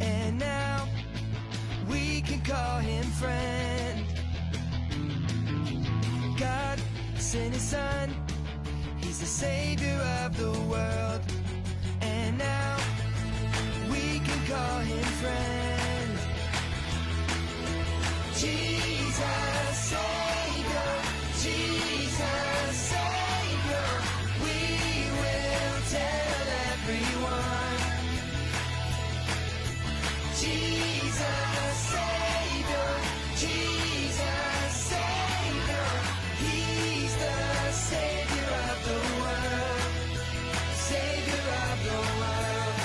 And now we can call him friend. God sent his son, he's the savior of the world. And now we can call him friend. Jesus Savior, Jesus Savior, we will tell everyone. Jesus Savior, Jesus Savior, He's the Savior of the world, Savior of the world,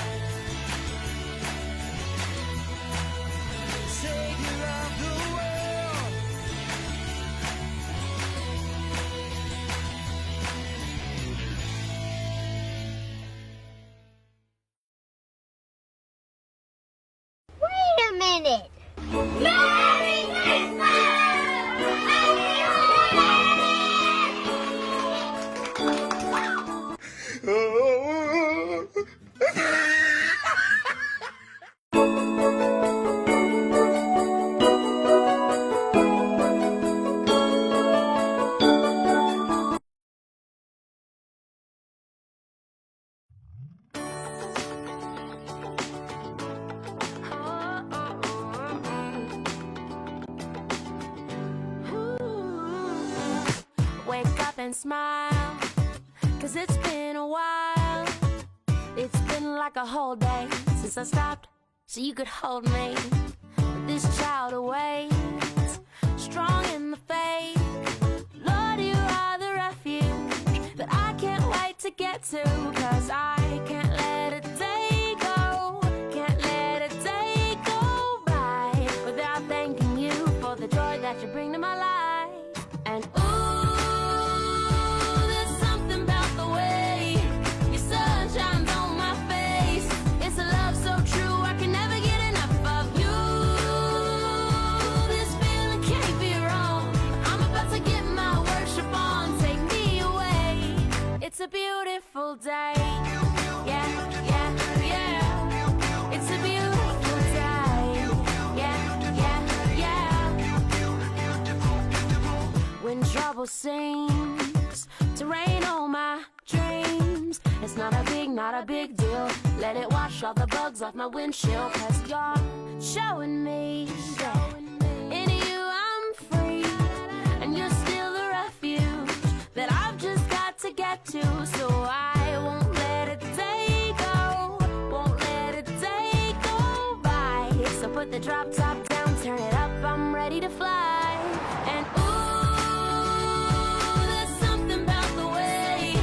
Savior of the world. Wait a minute. Merry Wake up and smile, 'cause it's been a while. It's been like a whole day since I stopped so you could hold me. This child awaits, strong in the faith. Lord, you are the refuge that I can't wait to get to, 'cause I can't let a day go, can't let a day go by without thanking you for the joy that you bring to my life. And there's something about the way your sun shines on my face. It's a love so true, I can never get enough of you. This feeling can't be wrong. I'm about to get my worship on. Take me away. It's a beautiful day. Yeah, yeah, yeah. It's a beautiful day. Yeah, yeah, yeah. When trouble seems to rain on my dreams, it's not a big deal. Let it wash all the bugs off my windshield, 'cause you're showing me that in you I'm free, and you're still the refuge that I've just got to get to. So I won't let a day go, won't let a day go by. So put the drop top down, turn it up, I'm ready to fly. And there's something about the way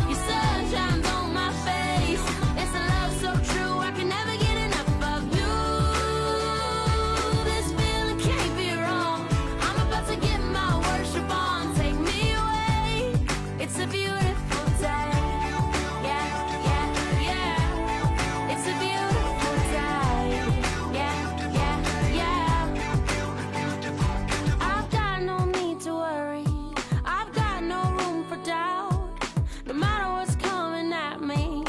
your sun shines on my face. It's a love so true, I can never get enough of you. This feeling can't be wrong. I'm about to get my worship on. Take me away. It's a beautiful day. Yeah, yeah, yeah. It's a beautiful day. Yeah, yeah, yeah. I've got no need to worry. I've got no room for doubt. No matter what's coming at me,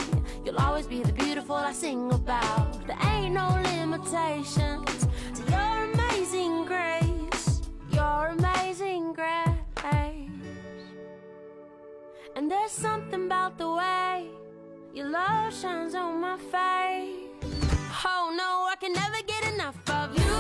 you'll always be the beautiful I sing about. There ain't no limitations to your amazing grace. Your amazing grace. And there's something about the way your love shines on my face. Oh no, I can never get enough of you.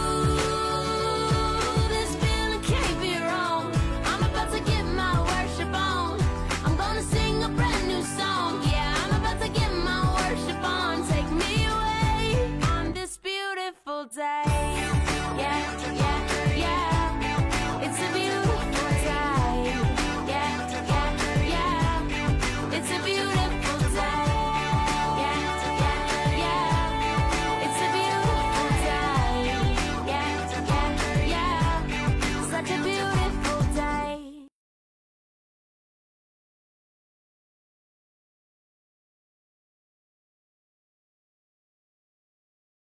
day.